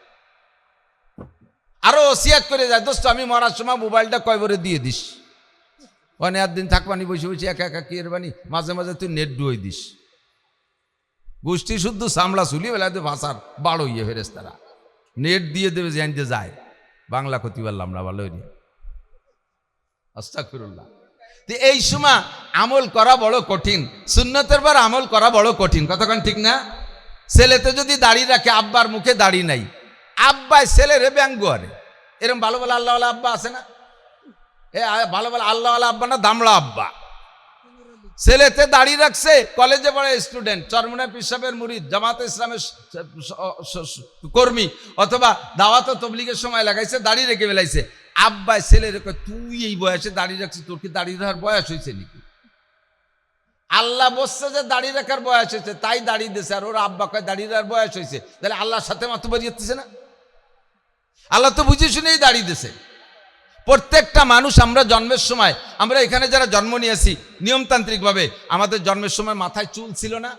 Speaker 1: আরো ওসিয়াত করে যায়, দোস্ত আমি মরার সময় মোবাইলটা কয়বারে দিয়ে দিস, অনেক দিন থাকবানি বসে বসে একা একা কি এরবানি, মাঝে মাঝে তুই নেট ডুয়ে দিস। গোষ্ঠী শুদ্ধ সামলা চুলি বেলাতে ভাষার বাড়ো ইয়ে ফেরেস, তারা নেট দিয়ে দেবে জানতে যায়, বাংলা ক্ষতি পারলাম না ভালো নি, আস্তাগফিরুল্লাহ। তো এই সময় আমল করা বড় কঠিন, সুন্নতের পর আমল করা বড় কঠিন, কতক্ষণ ঠিক না? ছেলেতে যদি দাড়ি রাখে, আব্বার মুখে দাড়ি নাই, আব্বাই ছেলেরে ব্যঙ্গ করে, এরকম ভালো ভালো আল্লাহ আব্বা আছে না, ভালো ভালো আল্লাহ আব্বা না, দামড়া আব্বা। ছেলেতে দাড়ি রাখছে, কলেজে পড়ে স্টুডেন্ট, চরমুনা পীর সাহেবের মুরিদ, জামাতে ইসলামের কর্মী, অথবা দাওয়াত ও তবলিগের সময় লাগাইছে, দাড়ি রেখে বেলাইছে। আব্বাই ছেলের তুই এই বয়সে দাড়ি রাখছিস, তোর কি দাড়ি রাখার বয়স হয়েছে নাকি? আল্লাহ বলছে যে দাড়ি রাখার বয়স হয়েছে, তাই দাড়ি দিয়েছে, আর ওর আব্বা কয় দাড়ি রাখার বয়স হয়েছে, তাহলে আল্লাহর সাথে মাত্র বাজিয়েছে না? আল্লাহ তো বুঝে শুনেই দাড়ি দিয়েছে। প্রত্যেকটা মানুষ আমরা জন্মের সময়, আমরা এখানে যারা জন্ম নিয়েছি নিয়মতান্ত্রিকভাবে, আমাদের জন্মের সময় মাথায় চুল ছিল না,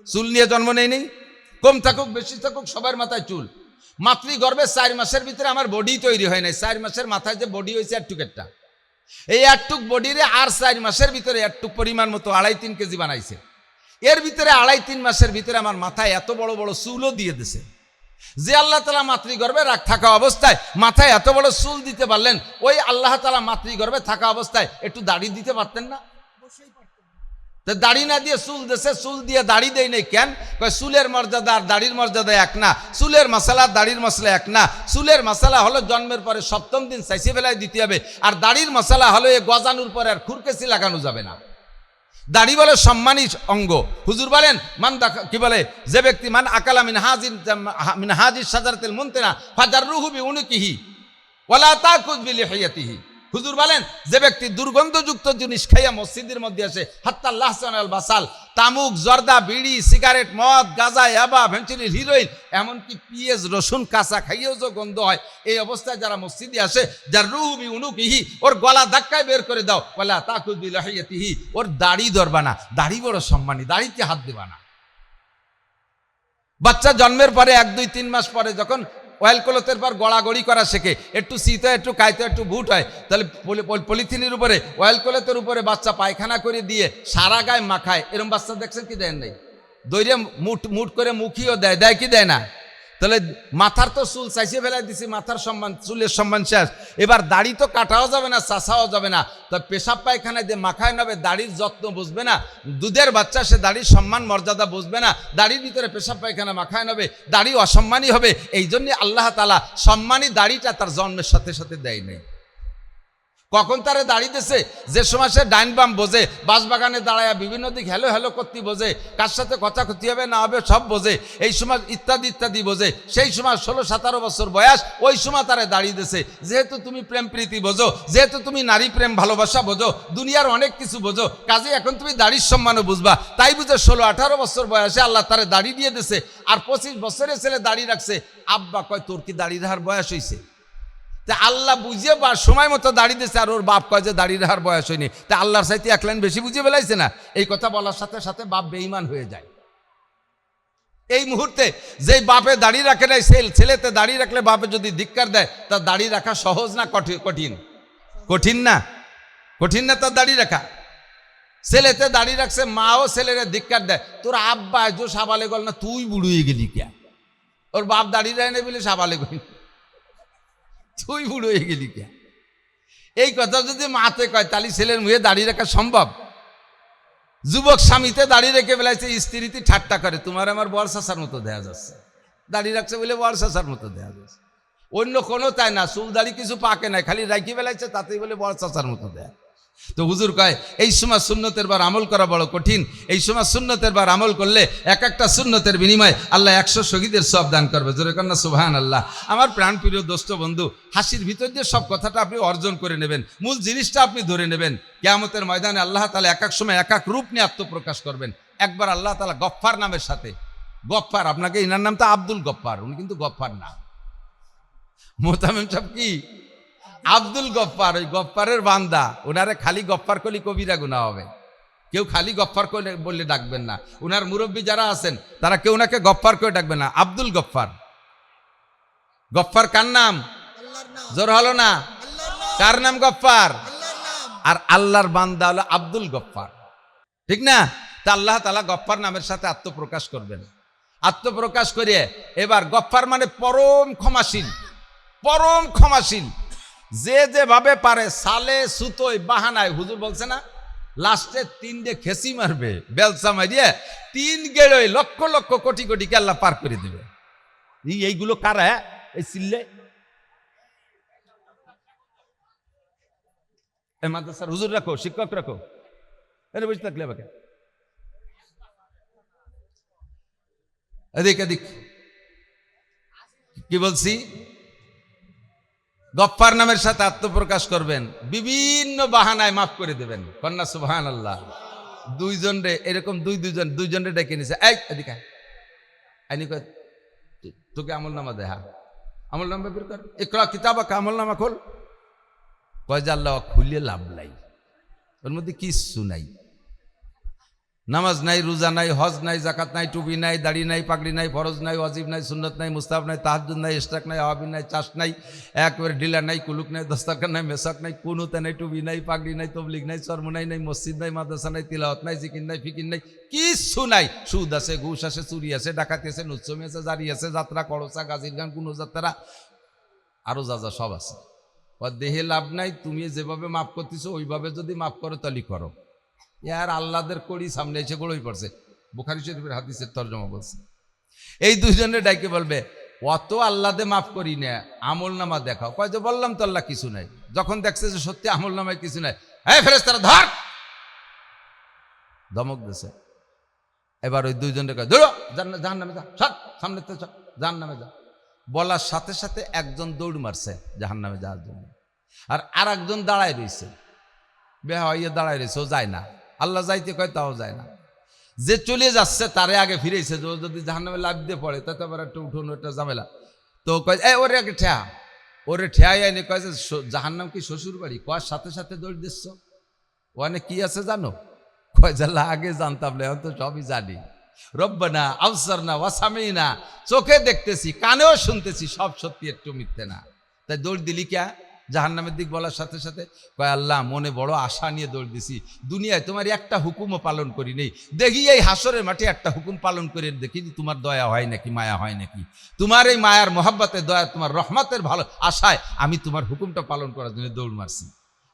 Speaker 1: চুল নিয়ে জন্ম নেই, কম থাকুক বেশি থাকুক সবার মাথায় চুল। মাতৃগর্ভে 4 মাসের ভিতরে আমার বডি তৈরি হয় নাই, 4 মাসের মাথায় যে বডি হয়েছে একটুকেরটা, এই একটুক বডিরে আর 4 মাসের ভিতরে একটুক পরিমাণ মতো 2.5-3 কেজি বানাইছে। এর ভিতরে 2.5-3 মাসের ভিতরে আমার মাথায় এত বড় বড় চুলও দিয়ে দিছে। যে আল্লাহ তাআলা মাতৃগর্ভে থাকা অবস্থায় মাথায় এত বড় চুল দিতে পারলেন, ওই আল্লাহ তাআলা মাতৃগর্ভে থাকা অবস্থায় একটু দাড়ি দিতে পারতেন না? দাড়ি না দিয়ে চুল দিয়েছে, চুল দিয়ে দাড়ি দেয় নেই কেন? চুলের মর্যাদা আর দাড়ির মর্যাদা এক না, চুলের মশলা দাড়ির মশলা এক না। চুলের মশলা হলো জন্মের পরে 7ম দিন চাইছে বেলায় দিতে হবে, আর দাড়ির মশলা হলো এ গজানোর পরে আর খুরকেসি লাগানো যাবে না। দাড়ি বলে সম্মানী অঙ্গ। হুজুর বলেন কি বলে, যে ব্যক্তি মান আকালা মিন হাজির শাজারাতিল মুনতিনা ফাজাররুহু বিউনুকিহি ওয়ালা তাকুজ বিলিহিয়াতিহি। হুজুর বলেন, যে ব্যক্তি দুর্গন্ধযুক্ত জিনিস খাইয়া মসজিদের মধ্যে আসে, হাত্তা লাহসানাল বাসাল, তামুক, জর্দা, বিড়ি, সিগারেট, মদ, গাঁজা, ইয়াবা, ভেন্সিলিন, হিরোইন, এমনকি পিঁয়াজ রসুন কাঁচা খাইয়েও যে গন্ধ হয়, এই অবস্থায় যারা মসজিদে আসে, যার রুহু বিউনুকিহি, ওর গলা ধাক্কায় বের করে দাও, ওয়ালা তাকুজ বিলিহিয়াতিহি, ওর দাড়ি ধরবা না, দাড়ি বড় সম্মানী, দাড়িতে হাত দেবা না। বাচ্চা জন্মের পরে 1-2-3 মাস পরে যখন অয়েল ক্লথের পর গড়াগড়ি করা শেখে, একটু শীত হয়, একটু কাইতে, একটু বুট হয়, তাহলে পলিথিনের উপরে অয়েল ক্লথের উপরে বাচ্চা পায়খানা করে দিয়ে সারা গায়ে মাখায়। এরকম বাচ্চা দেখছেন কি দেন নাই? দৈরে মুট করে মুখিও দেয় কি দেয় না? তাহলে মাথার তো চুল চাইছে ফেলাই দিছি, মাথার সম্মান, চুলের সম্মান শেষ। এবার দাড়ি তো কাটাও যাবে না, চাষাও যাবে না, তো পেশাব পায়খানায় দিয়ে মাখায় নেবে, দাড়ির যত্ন বুঝবে না। দুধের বাচ্চা, সে দাড়ির সম্মান মর্যাদা বুঝবে না, দাড়ির ভিতরে পেশাব পায়খানা মাখায় নেবে, দাড়ি অসম্মানী হবে। এই জন্যে আল্লাহ তাআলা সম্মানী দাড়িটা তার জন্মের সাথে সাথে দেয় নাই। কখন তারে দাড়ি দিয়েছে? যে সময় সে ডাইন বাম বোঝে, বাঁশবাগানে দাঁড়ায় বিভিন্ন দিক হ্যালো হ্যালো করতে বোঝে, কার সাথে কথা ক্ষতি হবে না হবে সব বোঝে, এই সময় ইত্যাদি ইত্যাদি বোঝে। সেই সময় 16-17 বছর বয়স, ওই সময় তারে দাড়ি দিয়েছে। যেহেতু তুমি প্রেম প্রীতি বোঝো, যেহেতু তুমি নারী প্রেম ভালোবাসা বোঝো, দুনিয়ার অনেক কিছু বোঝো, কাজে এখন তুমি দাড়ির সম্মানও বুঝবা। তাই বুঝে 16-18 বছর বয়সে আল্লাহ তারে দাড়ি দিয়ে দিয়েছে। আর 25 বছরের ছেলে দাড়ি রাখছে। আব্বা কয়, তোর কি দাড়ি রাখার বয়স হয়েছে? তা আল্লাহ বুঝিয়ে বা সময় মতো দাড়ি দিয়েছে, আর ওর বাপ কয় যে দাড়ি রাখার বয়স হয়নি। তা আল্লাহর চাইতে 1 লাইন বেশি বুঝিয়ে বেলাইছে না? এই কথা বলার সাথে সাথে বাপ বেঈমান হয়ে যায়। এই মুহূর্তে যেই বাপে দাড়ি রাখে নাই, ছেলেতে দাড়ি রাখলে বাপে যদি ধিক্কার দেয়, তার দাড়ি রাখা সহজ না কঠিন? কঠিন না? কঠিন না তার দাড়ি রাখা? ছেলেতে দাড়ি রাখছে, মাও ছেলেরা ধিক্কার দেয়, তোর আব্বা জো সাবালে গল না, তুই বুড়ুয়ে গেলি কে? ওর বাপ দাড়ি রায় না বলে সাবালে গল, তুই বুড়ুয়ে গেলি কে? এই কথা যদি মাতে কয়, তাহলে ছেলের মুখে দাড়ি রাখা সম্ভব? যুবক স্বামীতে দাড়ি রেখে বেলাইছে, স্ত্রীতে ঠাট্টা করে, তোমার আমার বর চাচার মতো দেয়া যাচ্ছে, দাড়ি রাখছে বলে বর চাচার মতো দেয়া যাচ্ছে। অন্য কোনো তাই না, চুল দাড়ি কিছু পাকে নাই, খালি রাখি বেলাইছে, তাতেই বলে বর চাচার মতো দেয়া। তো হুজুর কয় এই সময় সুন্নতের বার আমল করা বড় কঠিন। এই সময় সুন্নতের বার আমল করলে এক একটা সুন্নতের বিনিময়ে আল্লাহ 100 শহীদের সওয়াব দান করবে। জোরে কন্যা সুবহানাল্লাহ। আমার প্রাণপ্রিয় দোস্ত বন্ধু, হাসির ভিতর দিয়ে সব কথাটা আপনি অর্জন করে নেবেন, মূল জিনিসটা আপনি ধরে নেবেন। কিয়ামতের ময়দানে আল্লাহ তাআলা এক এক সময় এক এক রূপ নিয়ে আত্মপ্রকাশ করবেন। একবার আল্লাহ তাআলা গফফার নামের সাথে, গফফার, আপনাকে ইনার নাম তো আব্দুল গফফার, উনি কিন্তু গফফার না। মোহতামিম সাহেব কি আব্দুল গফফার, ওই গফফারের বান্দা। ওনারে খালি গফফার করলে কবিরা গুনাহ হবে। কেউ খালি গফফার করে বললে ডাকবেন না। ওনার মুরব্বী যারা আছেন তারা কেউ ওনাকে গফফার করে ডাকবেন না, আব্দুল গফফার। গফফার কার নাম? জোর হলো না? কার নাম গফফার? আর আল্লাহর বান্দা হলো আব্দুল গফফার, ঠিক না? তা আল্লাহ তাআলা গফফার নামের সাথে আত্মপ্রকাশ করবেন। আত্মপ্রকাশ করিয়ে এবার গফফার মানে পরম ক্ষমাশীল, পরম ক্ষমাশীল। যে যেভাবে পারে সালে সুতোয় বাহানায়, হুজুর বলছে না লাস্টে 3টে খেসি মারবে, বেলসা মারিয়ে 3 গেড়োয় লক্ষ লক্ষ কোটি কোটি কে আল্লাহ পার করে দেবে। এইগুলো কারা? এই চিল্লে এই মাদ্রাসার হুজুর রাখো, শিক্ষক রাখো, এর বুঝতে থাকলে বাকে এদিক এদিক। কি বলছি? গফফার নামের সাথে আত্মপ্রকাশ করবেন, বিভিন্ন বাহানায় মাফ করে দেবেন। কন্যা সুবহানাল্লাহ। দুইজন রে এরকম দুইজন রে ডেকে নিছে, এই এদিকে আইনি কয় তোকে আমল নামা দে। হ্যাঁ আমল নামা বের কর, ইকরা কিতাবাকা, আমল নামা খোল। কয় যে আল্লাহ খুলে লাভ নাই, ওর মধ্যে কিচ্ছু নাই। নামাজ নাই, রোজা নাই, হজ নাই, জাকাত নাই, টুপি নাই, দাড়ি নাই, পাগড়ি নাই, ফরজ নাই, ওয়াজিব নাই, সুন্নত নাই, মুস্তাহাব নাই, তাহাজ্জুদ নাই, ইশরাক নাই, আওয়াবিন নাই, চাষ নাই, একবারে ডিলা নাই, কুলুক নাই, দস্তারখান নাই, মেসাক নাই, কুনুতে নাই, টুপি নাই, পাগড়ি নাই, তবলিগ নাই, চরমুনাই নাই, মসজিদ নাই, মাদ্রাসা নাই, তিলাওয়াত নাই, জিকির নাই, ফিকির নাই, কিচ্ছু নাই। সুদ আছে, ঘুষ আছে, চুরি আছে, ডাকাতি আছে, নুচ্ছমি আছে, জারি আছে, যাত্রা, করসা, গাজির গান, কোনো যাত্রা, আরো যা যা সব আছে। দেহে লাভ নাই, তুমি যেভাবে মাফ করতেছো ওইভাবে যদি মাফ করো তাহলে করো। ইয়ার আল্লাহদের কড়ি সামনে এসে গড়ই পড়ছে। বুখারী শরীফের হাদিসের তরজমা বলছে। এই দুইজনের ডাইকে বলবে অত আল্লাহতে মাফ করি না, আমল নামা দেখাও। কয় যে বললাম তো আল্লাহ কিছু নাই। যখন দেখছে যে সত্যি আমল নামায় কিছু নাই, হ্যাঁ ফেরেশতারা ধর, ধমক দিছে। এবার ওই দুইজনকে কয় ধরো, জাহান্নামে যা, সব সামনে তো জাহান্নামে যা। বলার সাথে সাথে একজন দৌড় মারছে জাহান্নামে যাওয়ার জন্য, আর আরেকজন দাঁড়ায় রয়েছে, বেহা হইয়া দাঁড়ায় রয়েছে, ও যায় না। আল্লাহ যাইতে কয় তাও যায় না। যে চলে যাচ্ছে তারে আগে ফিরেছে, যে ও যদি জাহান্নামে লাফ দিয়ে পড়ে তাতে আবার একটা উঠুন, একটা ঝামেলা। তো কয় এই ওরে আগে ঠেয়া, ওরে ঠেয়াই আইনি। কয় যে জাহান্নাম কি শ্বশুর বাড়ি? কয় সাথে সাথে দৌড় দিচ্ছ, ওখানে কি আছে জানো? কয় জাল্লা আগে জানতাম না, এখন তো সবই জানি। রব্বানা আবসারনা ওয়া সামিনা, চোখে দেখতেছি, কানেও শুনতেছি, সব সত্যি, একটু মিথ্যে না। তাই দৌড় দিলি কে জাহান্নামের দিক বলার সাথে সাথে? কয় আল্লাহ মনে বড় আশা নিয়ে দৌড় দিছি, দুনিয়ায় তোমার একটা হুকুমও পালন করি নেই, দেখি এই হাসরের মাঠে একটা হুকুম পালন করে দেখি তোমার দয়া হয় নাকি, মায়া হয় নাকি। তোমার এই মায়ার মোহাব্বতের দয়া, তোমার রহমতের ভালো আশায় আমি তোমার হুকুমটা পালন করার জন্য দৌড় মারছি।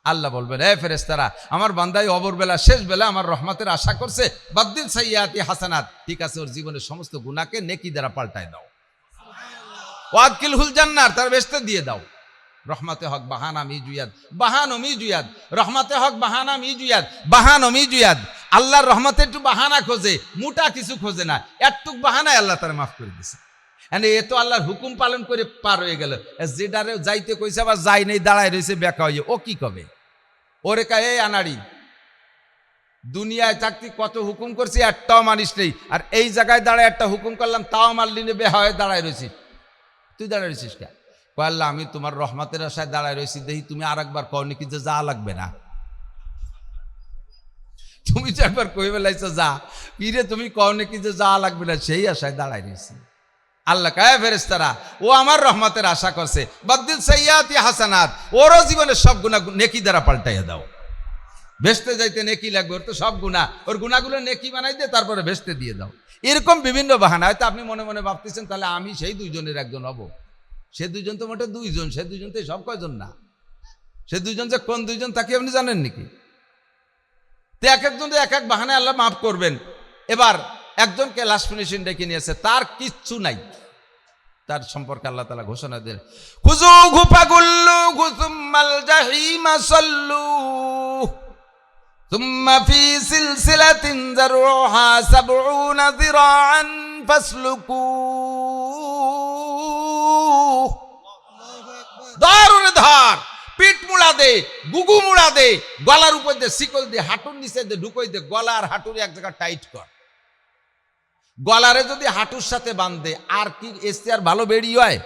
Speaker 1: আল্লাহ বলবেন এ ফেরেশতারা, আমার বান্দাই অবরবেলা শেষ বেলা আমার রহমতের আশা করছে, বাদ্দিল সাইয়াতি হাসানাত, ঠিক আছে ওর জীবনের সমস্ত গুনাহকে নেকি দ্বারা পাল্টায় দাও। ওয়াদকিলহুল জান্নাত, তার বেহেশতে দিয়ে দাও। রহমতে হক বাহানা মিজুয়াদ, বাহানো মিজুয়াদ, রহমতে হক বাহানা মিজুয়াদ, বাহানো মিজুয়াদ। আল্লাহর রহমতে একটু বাহানা খোঁজে, মোটা কিছু খোঁজে না, একটুক বাহানায় আল্লাহ তারা মাফ করে দিছে। এ তো আল্লাহর হুকুম পালন করে পার হয়ে গেল। যেটারে যাইতে কইছে আবার যাই নেই, দাঁড়ায় রয়েছে বেকা হয়ে, ও কি কবে? ওরে কা এই আনাড়ি, দুনিয়ায় থাকতে কত হুকুম করছি, একটাও মানিস নেই, আর এই জায়গায় দাঁড়ায় একটা হুকুম করলাম তাও মারলি নে, বেহা হয়ে দাঁড়ায় রয়েছিস। তুই দাঁড়ায় রয়েছিস কে? আল্লাহ আমি তোমার রহমতের আশায় দাঁড়ায় রয়েছি, দেখি তুমি আর একবার কও নাকি যে যা লাগবে না। তুমি তো একবার কই বেলাইছো যা, পীরে তুমি কও নাকি যে যা লাগবে না, সেই আশায় দাঁড়াই রয়েছে। আল্লাহ কায় ফেরেশতারা ও আমার রহমতের আশা করছে, বাদদিল সাইয়াতি হাসানাত, ওরও জীবনের সব গুনাহ নেকি দ্বারা পাল্টাইয়া দাও। ভেস্তে যাইতে নেকি লাগবে, ওর তো সব গুনাহ, ওর গুনাহগুলো নেকি বানাই দিয়ে তারপরে ভেস্তে দিয়ে দাও। এরকম বিভিন্ন বাহানা। হয়তো আপনি মনে মনে ভাবতেছেন তাহলে আমি সেই দুইজনের একজন হব। সে দুইজন তো মোটে দুইজন, সে দুইজন তো সব কয়জন না। সে দুইজন যে কোন দুইজন তাকে আপনি জানেন নাকি? তো এক একজনের এক এক বাহানায় আল্লাহ মাফ করবেন। এবার একজনকে লাস্ট ফিনিশিং ডেকে নিয়েছে, তার কিচ্ছু নাই, তার সম্পর্কে আল্লাহ তাআলা ঘোষণা দেন, খুযুহু ফাগুল্লুহু সুম্মাল জাহিমা সাল্লু সুম্মা ফি সিলসিলাতিন যারউহা ৭০ যিরাআন ফাসলুকু। দারুন ধার, পিঠ মুড়া দে, গুগু মুড়া দে, গলার উপর দে শিকল দে, হাঁটুর নিচে দে ঢুকই দে, গলা আর হাঁটুর এক জায়গা টাইট কর। গলারে যদি হাঁটুর সাথে বাঁধে আর কি এসে আর ভালো বেড়ি হয়?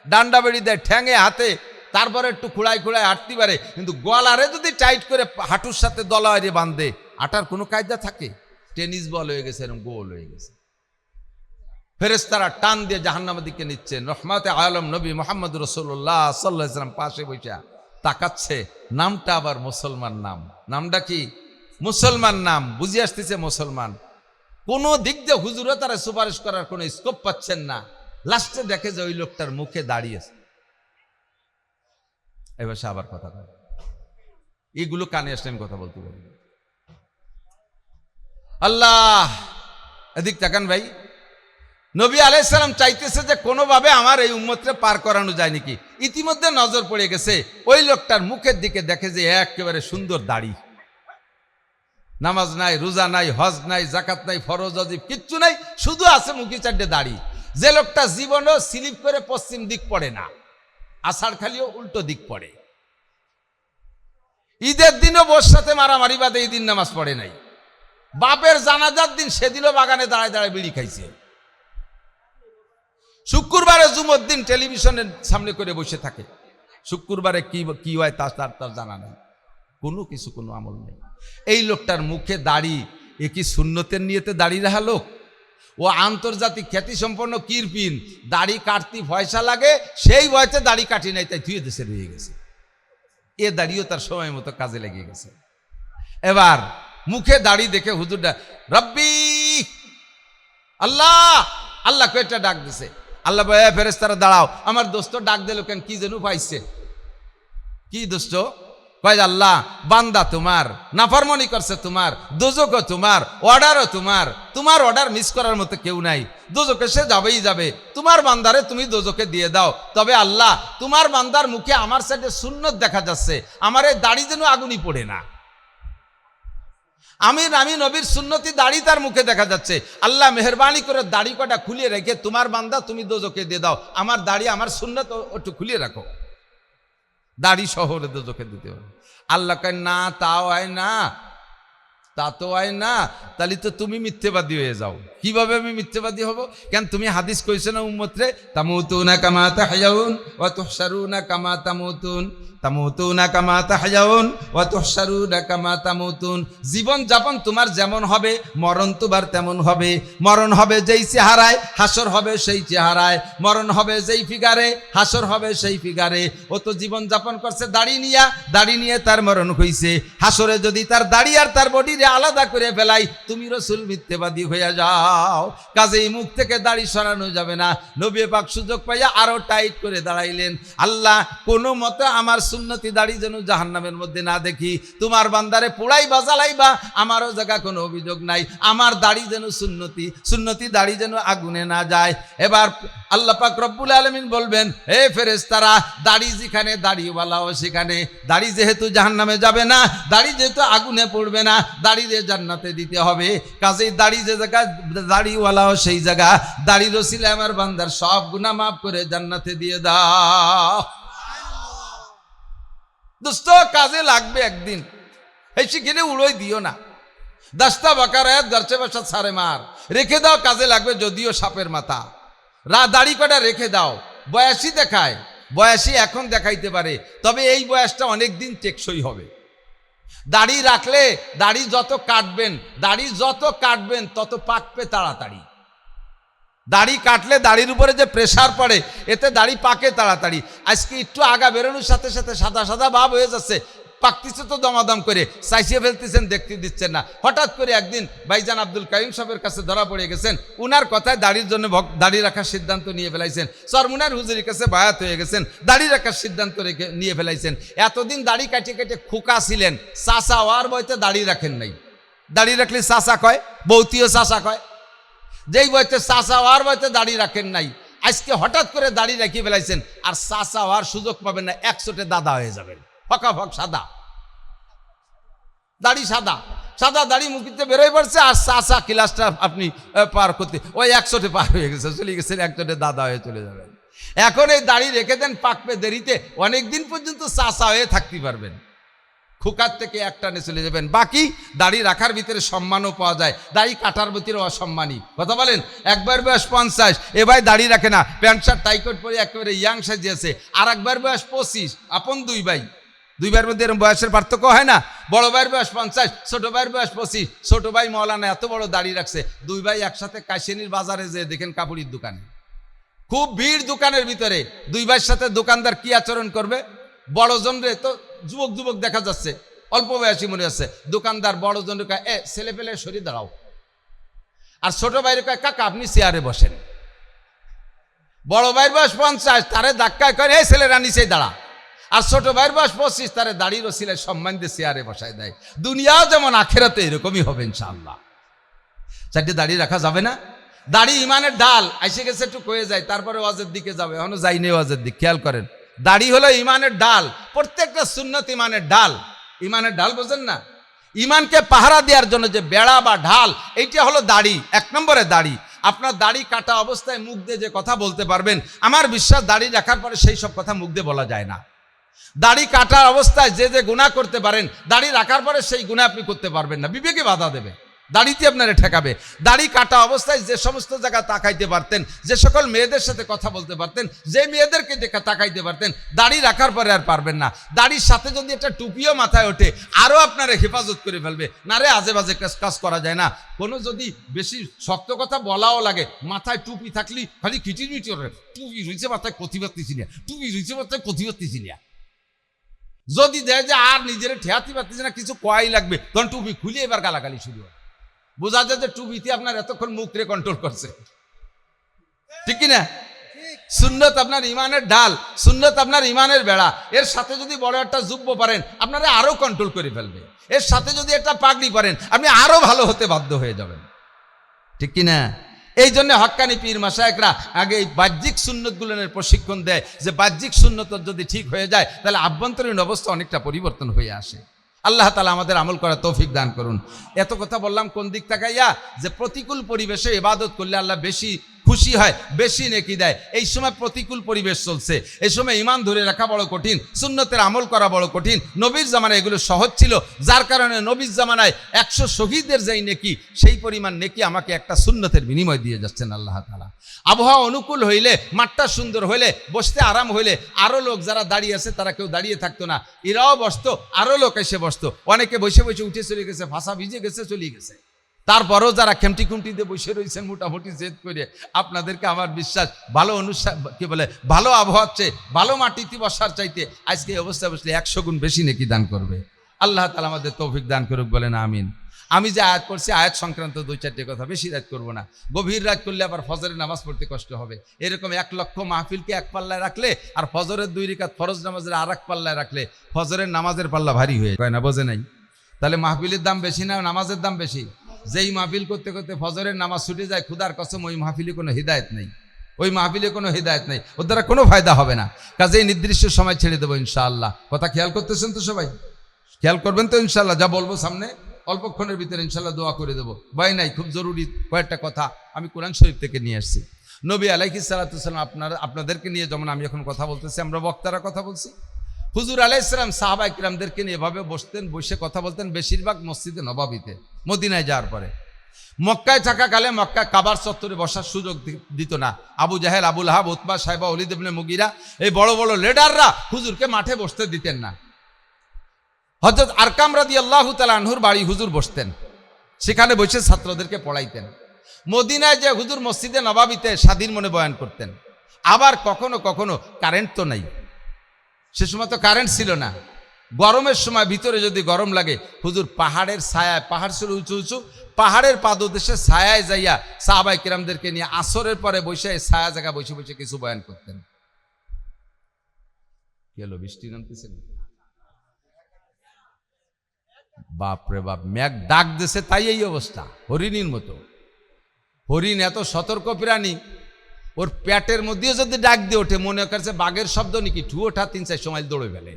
Speaker 1: ডান্ডা বেড়ি দেয় ঠ্যাঙে হাতে, তারপরে একটু খুঁড়াই খুঁড়াই হাঁটতে পারে, কিন্তু গলারে যদি টাইট করে হাঁটুর সাথে দলারে বাঁধে, আটার কোনো কায়দা থাকে? টেনিস বল হয়ে গেছে, এরকম গোল হয়ে গেছে। ফেরেশতারা টান দিয়ে জাহান্নামের দিকে নিচ্ছেন। রহমতে আলম নবী মুহাম্মদ রাসূলুল্লাহ সাল্লাল্লাহু আলাইহি ওয়াসাল্লাম পাশে বসে তাকাচ্ছে। নামটা আবার মুসলমান নাম। নামটা কি? মুসলমান নাম। বুঝে আসতেছে মুসলমান। কোনো দিক দিয়ে হুজুরও তারা সুপারিশ করার কোনো স্কোপ পাচ্ছেন না। লাস্টে দেখে যে ওই লোকটার মুখে দাঁড়িয়েছে। এবার সে আবার কথা বলে, এইগুলো কানে আসলে আমি কথা বলতে পারি। আল্লাহ, এদিক তাকান ভাই। নবী আলাইহিস সালাম চাইতেছে যে কোনোভাবে আমার এই উম্মতকে পার করানো যায় নাকি। ইতিমধ্যে নজর পড়ে গেছে ওই লোকটার মুখের দিকে, দেখে যে একেবারে সুন্দর দাড়ি, নামাজ নাই, রোজা নাই, হজ নাই, জাকাত নাই, ফরজ ওয়াজিব কিচ্ছু নাই, শুধু আছে মুখে চারটে দাড়ি। যে লোকটা জীবনেও স্লিপ করে পশ্চিম দিক পড়ে না, আষাঢ় খালিও উল্টো দিক পড়ে, ঈদের দিনও বোর সাথে মারামারি বাদে এই দিন নামাজ পড়ে নাই, বাপের জানাজার দিন সেদিনও বাগানে দাঁড়ায় দাঁড়ায় বিড়ি খাইছে, শুক্রবারে জুমার দিন টেলিভিশনের সামনে করে বসে থাকে, শুক্রবারে কি হয় তার জানা নেই, কোনো কিছু কোনো আমল নেই। এই লোকটার মুখে দাড়ি, এ কি সুন্নতের নিয়তে দাড়ি রাখা লোক? ও আন্তর্জাতিক খ্যাতি সম্পন্ন কিরপিন, দাড়ি কাটতে পয়সা লাগে, সেই ভয়তে দাড়ি কাটি নাই, তাই ধুয়ে দেশে রয়ে গেছে। এ দাড়িও তার সময় মতো কাজে লেগে গেছে। এবার মুখে দাড়ি দেখে হুজুরটা রব্বি আল্লাহ আল্লাহ কয়েকটা ডাক দিছে। আল্লাহ ভাই ফেরেশতারা দাঁড়াও, আমার দোস্ত ডাক দিল কেন, কি যেন পাইছে? কি দোস্ত? কয় আল্লাহ বান্দা তোমার নাফরমানি করছে, তোমার দোজকও তোমার, অর্ডারও তোমার, তোমার অর্ডার মিস করার মতো কেউ নাই, দোজকে সে যাবেই যাবে, তোমার বান্দারে তুমি দোজকে দিয়ে দাও। তবে আল্লাহ তোমার বান্দার মুখে আমার সাইডে সুন্নত দেখা যাচ্ছে, আমার এই দাড়ি যেন আগুনই পড়ে না। আমি নবীর সুন্নতি দাড়ি তার মুখে দেখা যাচ্ছে, আল্লাহ মেহরবানি করে দাড়ি কটা খুলিয়ে রেখে তোমার বান্দা তুমি দোজকে দিয়ে দাও, আমার দাড়ি আমার সুন্নত একটু খুলিয়ে রাখো, দাড়ি শহরে দোজকে দিতে হবে। আল্লাহ কয় না, তাও হয় না, তা তো হয় না, তাহলে তো তুমি মিথ্যেবাদী হয়ে যাও। কিভাবে আমি মিথ্যেবাদী হব? কেন তুমি হাদিস কইছো না উম্মতরে তামুতুনা কামা তাহয়াউন ওয়া তুহশারুনা কামা তামুতুন, তামুতুনা কামা তাহয়াউন ওয়া তুহশারুনা কামা তামুতুন। জীবন যাপন তোমার যেমন হবে, মরণ তোমার তেমন হবে। মরণ হবে যেই চেহারায়, হাসর হবে সেই চেহারায়। মরণ হবে যেই ফিগারে, হাসর হবে সেই ফিগারে। ও তো জীবন যাপন করছে দাড়ি নিয়ে তার মরণ হইছে। হাসরে যদি তার দাড়ি আর তার বডি আলাদা করে ফেলাই, তুমি রাসূল মিথ্যাবাদী হয়ে যাও। কাজেই মুখ থেকে দাড়ি সরানো যাবে না। নবী পাক সুযোগ পাইয়া আরো টাইট করে দাঁড়াইলেন, আল্লাহ কোনো মতে আমার সুন্নতি দাড়ি যেন জাহান্নামের মধ্যে না দেখি, তোমার বান্দারে পোড়াই বা জ্বালাইবা, আমারও জায়গা কোনো অভিযোগ নাই, আমার দাড়ি যেন সুন্নতি দাড়ি যেন আগুনে না যায়। এবার আল্লাহ পাক রব্বুল আলামিন বলবেন, হে ফেরেশতারা, দাড়ি যেখানে দাড়িওয়ালাও সেখানে, দাড়ি যেহেতু জাহান্নামে যাবে না, দাড়ি যেহেতু আগুনে পড়বে না, দাড়ি দিয়ে জান্নাতে দিতে হবে। কাজেই দাড়ি যে জায়গা দাড়িওয়ালাও সেই জায়গা, দাড়ি রসিলে আমার বান্দার সব গুনাহ মাফ করে জান্নাতে দিয়ে দাও। দোস্ত কাজে লাগবে একদিন, এই শিখে উড়োই দিও না। দাস্তা বাকার দরচে বাসা সারে মার রেখে দাও, কাজে লাগবে যদিও সাপের মাথা। দাড়ি কটা রেখে দাও, বয়সী দেখায়, বয়সী এখন দেখাইতে পারে, তবে এই বয়সটা অনেক দিন টেকসই হবে। দাড়ি রাখলে দাড়ি যত কাটবেন তত পাকবে তাড়াতাড়ি। দাড়ি কাটলে দাড়ির উপরে যে প্রেসার পড়ে এতে দাড়ি পাকে তাড়াতাড়ি। আজকে একটু আগা বেরোনোর সাথে সাথে সাদা সাদা ভাব হয়ে যাচ্ছে, পাকতেছে তো দমাদম করে, চাইছিয়ে ফেলতেছেন, দেখতে দিচ্ছেন না। হঠাৎ করে একদিন ভাইজান আব্দুল কাইম সাহেবের কাছে ধরা পড়ে গেছেন, উনার কথায় দাড়ির জন্য দাড়ি রাখার সিদ্ধান্ত নিয়ে ফেলাইছেন। চরমুনার হুজুরের কাছে বায়াত হয়ে গেছেন, দাড়ি রাখার সিদ্ধান্ত নিয়ে ফেলাইছেন। এতদিন দাড়ি কাটে কেটে খোকা ছিলেন, চাচা হওয়ার বয়তে দাড়ি রাখেন নাই। দাড়ি রাখলে চাচা কয়, বৌতিও চাচা কয়, যেই বয়তে চাচা হওয়ার বয়তে দাড়ি রাখেন নাই, আজকে হঠাৎ করে দাড়ি রাখিয়ে ফেলাইছেন, আর চাচা হওয়ার সুযোগ পাবেন না, 100টে দাদা হয়ে যাবেন, ফকাফক সাদা দাড়ি, সাদা দাড়ি মুখিতে বেরোয় পড়ছে, আর চাচা ক্লাসটা আপনি পার করতে ওই 100টে পার হয়ে গেছে, চলে গেছেন, 100টে দাদা হয়ে চলে যাবেন। এখন এই দাড়ি রেখে দেন, পাকবে দেরিতে, অনেকদিন পর্যন্ত চাচা হয়ে থাকতে পারবেন, খুকার থেকে একটানে চলে যাবেন। বাকি দাড়ি রাখার ভিতরে সম্মানও পাওয়া যায়, দাড়ি কাটার ভিতরে অসম্মানী। কথা বলেন, একবার বয়স 50, এ ভাই দাড়ি রাখে না, প্যান্ট শার্ট টাইকট পরে একেবারে ইয়াং সাজিয়েছে, আর একবার বয়স 25, আপন দুই ভাইয়ের মধ্যে এরকম বয়সের পার্থক্য হয় না। বড় ভাইয়ের বয়স 50, ছোট ভাইয়ের বয়স 25। ছোট ভাই মৌলানা এত বড় দাড়ি রাখছে, দুই ভাই একসাথে কাশিয়ানির বাজারে যে দেখেন কাপড়ের দোকানে, খুব ভিড় দোকানের ভিতরে, দুই ভাইয়ের সাথে দোকানদার কি আচরণ করবে? বড়জন রে তো যুবক দেখা যাচ্ছে, অল্প বয়সী মনে হচ্ছে, দোকানদার বড়জন রে কয়, ছেলে পেলে সরিয়ে দাঁড়াও। আর ছোট ভাইয়ের কয়, কাকা আপনি চেয়ারে বসেন। বড় ভাইয়ের বয়স 50, তারে ধাক্কায় কয়, এই ছেলেরা নিচেই দাঁড়া। আর ছোট ভাইয়ের বয়স 25, তারে দাড়ির ওসিলায় সম্মান দিয়ে চেয়ারে বসায় দেয়। দুনিয়াও যেমন আখেরাতে এরকমই হবে ইনশাআল্লাহ। চারটে দাড়ি রাখা যাবে না? দাড়ি ইমানের ডাল, এসে গেছে একটু কয়ে যায়, তারপরে ওয়াজের দিকে যাবে, এখনো যাইনি ওয়াজের দিক। খেয়াল করেন, দাড়ি হলো ইমানের ডাল, প্রত্যেকটা সুন্নত ইমানের ডাল। ইমানের ডাল বোঝেন না? ইমানকে পাহারা দেওয়ার জন্য যে বেড়া বা ঢাল, এইটা হলো দাড়ি, 1 নম্বরে দাড়ি। আপনার দাড়ি কাটা অবস্থায় মুখ দিয়ে যে কথা বলতে পারবেন, আমার বিশ্বাস দাড়ি রাখার পরে সেই সব কথা মুখ দিয়ে বলা যায় না। দাড়ি কাটা অবস্থায় যে গুনাহ করতে পারেন, দাড়ি রাখার পরে সেই গুনাহ আপনি করতে পারবেন না, বিবেকে বাধা দেবে, দাড়িতে আপনারে ঠেকাবে। দাড়ি কাটা অবস্থায় যে সমস্ত জায়গা তাকাইতে পারতেন, যে সকল মেয়েদের সাথে কথা বলতে পারতেন, যে মেয়েদেরকে দেখা তাকাইতে পারতেন, দাড়ি রাখার পরে আর পারবেন না। দাড়ির সাথে যদি একটা টুপিও মাথায় ওঠে, আরও আপনারা হেফাজত করে ফেলবে। না রে, আজে বাজে কাজ করা যায় না। কোনো যদি বেশি শক্ত কথা বলাও লাগে, মাথায় টুপি থাকলেই খালি খিচিমিচি করে, টুপি রয়েছে মাথায় কথি পারতেছি না, টুপি রয়েছে মাথায় কথি পারতেছি না। যদি দেয় যে আর নিজের ঠেয়াতে পারতেছে না, কিছু কয়াই লাগবে, তখন টুপি খুলে এবার গালাগালি শুরু হয়। বোঝা যায় যে টুপিতে আপনার এতক্ষণ মুখরে কন্ট্রোল করছে, ঠিক কিনা? সুন্নত আপনার ইমানের ডাল, সুন্নত আপনার ইমানের বেড়া। এর সাথে যদি বড় একটা যুব্ব পারেন, আপনারা আরো কন্ট্রোল করে ফেলবে। এর সাথে যদি একটা পাগড়ি পারেন, আপনি আরো ভালো হতে বাধ্য হয়ে যাবেন, ঠিক কিনা? এই জন্য হক্কানি পীর মাশায়েখরা আগে এই বাহ্যিক সুন্নতগুলোর প্রশিক্ষণ দেয়, যে বাহ্যিক সুন্নত যদি ঠিক হয়ে যায়, তাহলে আভ্যন্তরীণ অবস্থা অনেকটা পরিবর্তন হয়ে আসে। আল্লাহ তাআলা আমাদের আমল করার তৌফিক দান করুন। এত কথা বললাম কোন দিক তাকাইয়া? যে প্রতিকূল পরিবেশে ইবাদত করলে আল্লাহ বেশি খুশি হয়, বেশি নেকি দেয়। এই সময় প্রতিকূল পরিবেশ চলছে, এই সময় ইমান ধরে রাখা বড় কঠিন, সুন্নতের আমল করা বড় কঠিন। নবীর জামানায় এগুলো সহজ ছিল, যার কারণে নবীর জামানায় 100 শহীদের যেই নেকি, সেই পরিমাণ নেকি আমাকে একটা সুন্নতের বিনিময় দিয়ে যাচ্ছেন আল্লাহ তাআলা। আবহাওয়া অনুকূল হইলে, মাঠটা সুন্দর হইলে, বসতে আরাম হইলে, আরও লোক যারা দাঁড়িয়ে আছে তারা কেউ দাঁড়িয়ে থাকতো না, এরাও বসতো, আরও লোক এসে বসতো। অনেকে বসে বসে উঠে চলে গেছে, ভাষা ভিজে গেছে, চলে গেছে। তারপরও যারা খেমটি খুমটি দিয়ে বসে রয়েছেন মোটামুটি জেদ করে, আপনাদেরকে আমার বিশ্বাস ভালো ভালো আবহাওয়ার চেয়ে, ভালো মাটিতে বসার চাইতে আজকে এই অবস্থায় বসলে 100 গুণ বেশি নেকি দান করবে। আল্লাহ তাআলা আমাদের তৌফিক দান করুক, বলেন আমিন। আমি যে আয়াত করছি, আয়াত সংক্রান্ত 2-4টে কথা, বেশি রাত করবো না। গভীর রাত করলে আবার ফজরের নামাজ পড়তে কষ্ট হবে। এরকম 1 লক্ষ মাহফিলকে এক পাল্লায় রাখলে, আর ফজরের 2 রাকাত ফরজ নামাজের আর এক পাল্লায় রাখলে, ফজরের নামাজের পাল্লা ভারী হয়ে যায় না, বোঝে নাই? তাহলে মাহফিলের দাম বেশি না নামাজের দাম বেশি? যেই মাহফিল করতে করতে ফজরের নামাজ ছুটে যায়, খুদার কসম ওই মাহফিলে কোনো হিদায়ত নেই, ওই মাহফিলে কোনো হিদায়ত নেই, ওর দ্বারা কোনো ফায়দা হবে না। কাজেই নির্দিষ্ট সময় ছেড়ে দেবো ইনশাআল্লাহ। কথা খেয়াল করতেছেন তো সবাই? খেয়াল করবেন তো ইনশাআল্লাহ? যা বলবো সামনে অল্পক্ষণের ভিতরে ইনশাআল্লাহ দোয়া করে দেবো, ভয় নাই। খুব জরুরি কয়েকটা কথা আমি কোরআন শরীফ থেকে নিয়ে আসছি। নবী আলাইহিস সালাতু ওয়াস সালাম আপনাদেরকে নিয়ে যেমন আমি এখন কথা বলতেছি, আমরা বক্তারা কথা বলছি, হুজুর আলাইহিস সালাম সাহাবা কিরামদেরকে নিয়ে এভাবে বসতেন, বসে কথা বলতেন, বেশিরভাগ মসজিদে নববীতে। মদিনায় যাওয়ার পরে, মক্কায় থাকাকালে মক্কায় কাবার চত্বরে বসার সুযোগ দিত না। আবু জাহেল, আবু লাহাব, উতবা, সাইবা, ওলীদ ইবনে মুগীরা, এই বড় বড় লিডাররা হুজুরকে মাঠে বসতে দিতেন না। হযরত আরকাম রাদিয়াল্লাহু তাআলা আনহুর বাড়ি হুজুর বসতেন, সেখানে বসে ছাত্রদেরকে পড়াইতেন। মদিনায় যে হুজুর মসজিদে নবাবিতে স্বাধীন মনে বয়ান করতেন। আবার কখনো কখনো কারেন্ট তো নাই, সে সময় তো কারেন্ট ছিল না, গরমের সময় ভিতরে যদি গরম লাগে হুজুর পাহাড়ের ছায়ায়, পাহাড় ছিল উঁচু উঁচু, পাহাড়ের পাদদেশে ছায়ায় যাইয়া সাহাবায়ে কিরামদেরকে নিয়ে আসরের পরে বসে ছায়া জায়গা বসে বসে কিছু বয়ান করতেন। কি হলো, বৃষ্টি নামতেছে? বাপরে বাপ, মেঘ ডাক দেশে, তাই এই অবস্থা। হরিণীর মতো, হরিণ এত সতর্ক প্রাণী, ওর পেটের মধ্যেও যদি ডাক দিয়ে ওঠে মনে করছে বাঘের শব্দ নাকি, ঠু ওঠা 3-4 মাইল দৌড়ে ফেলে।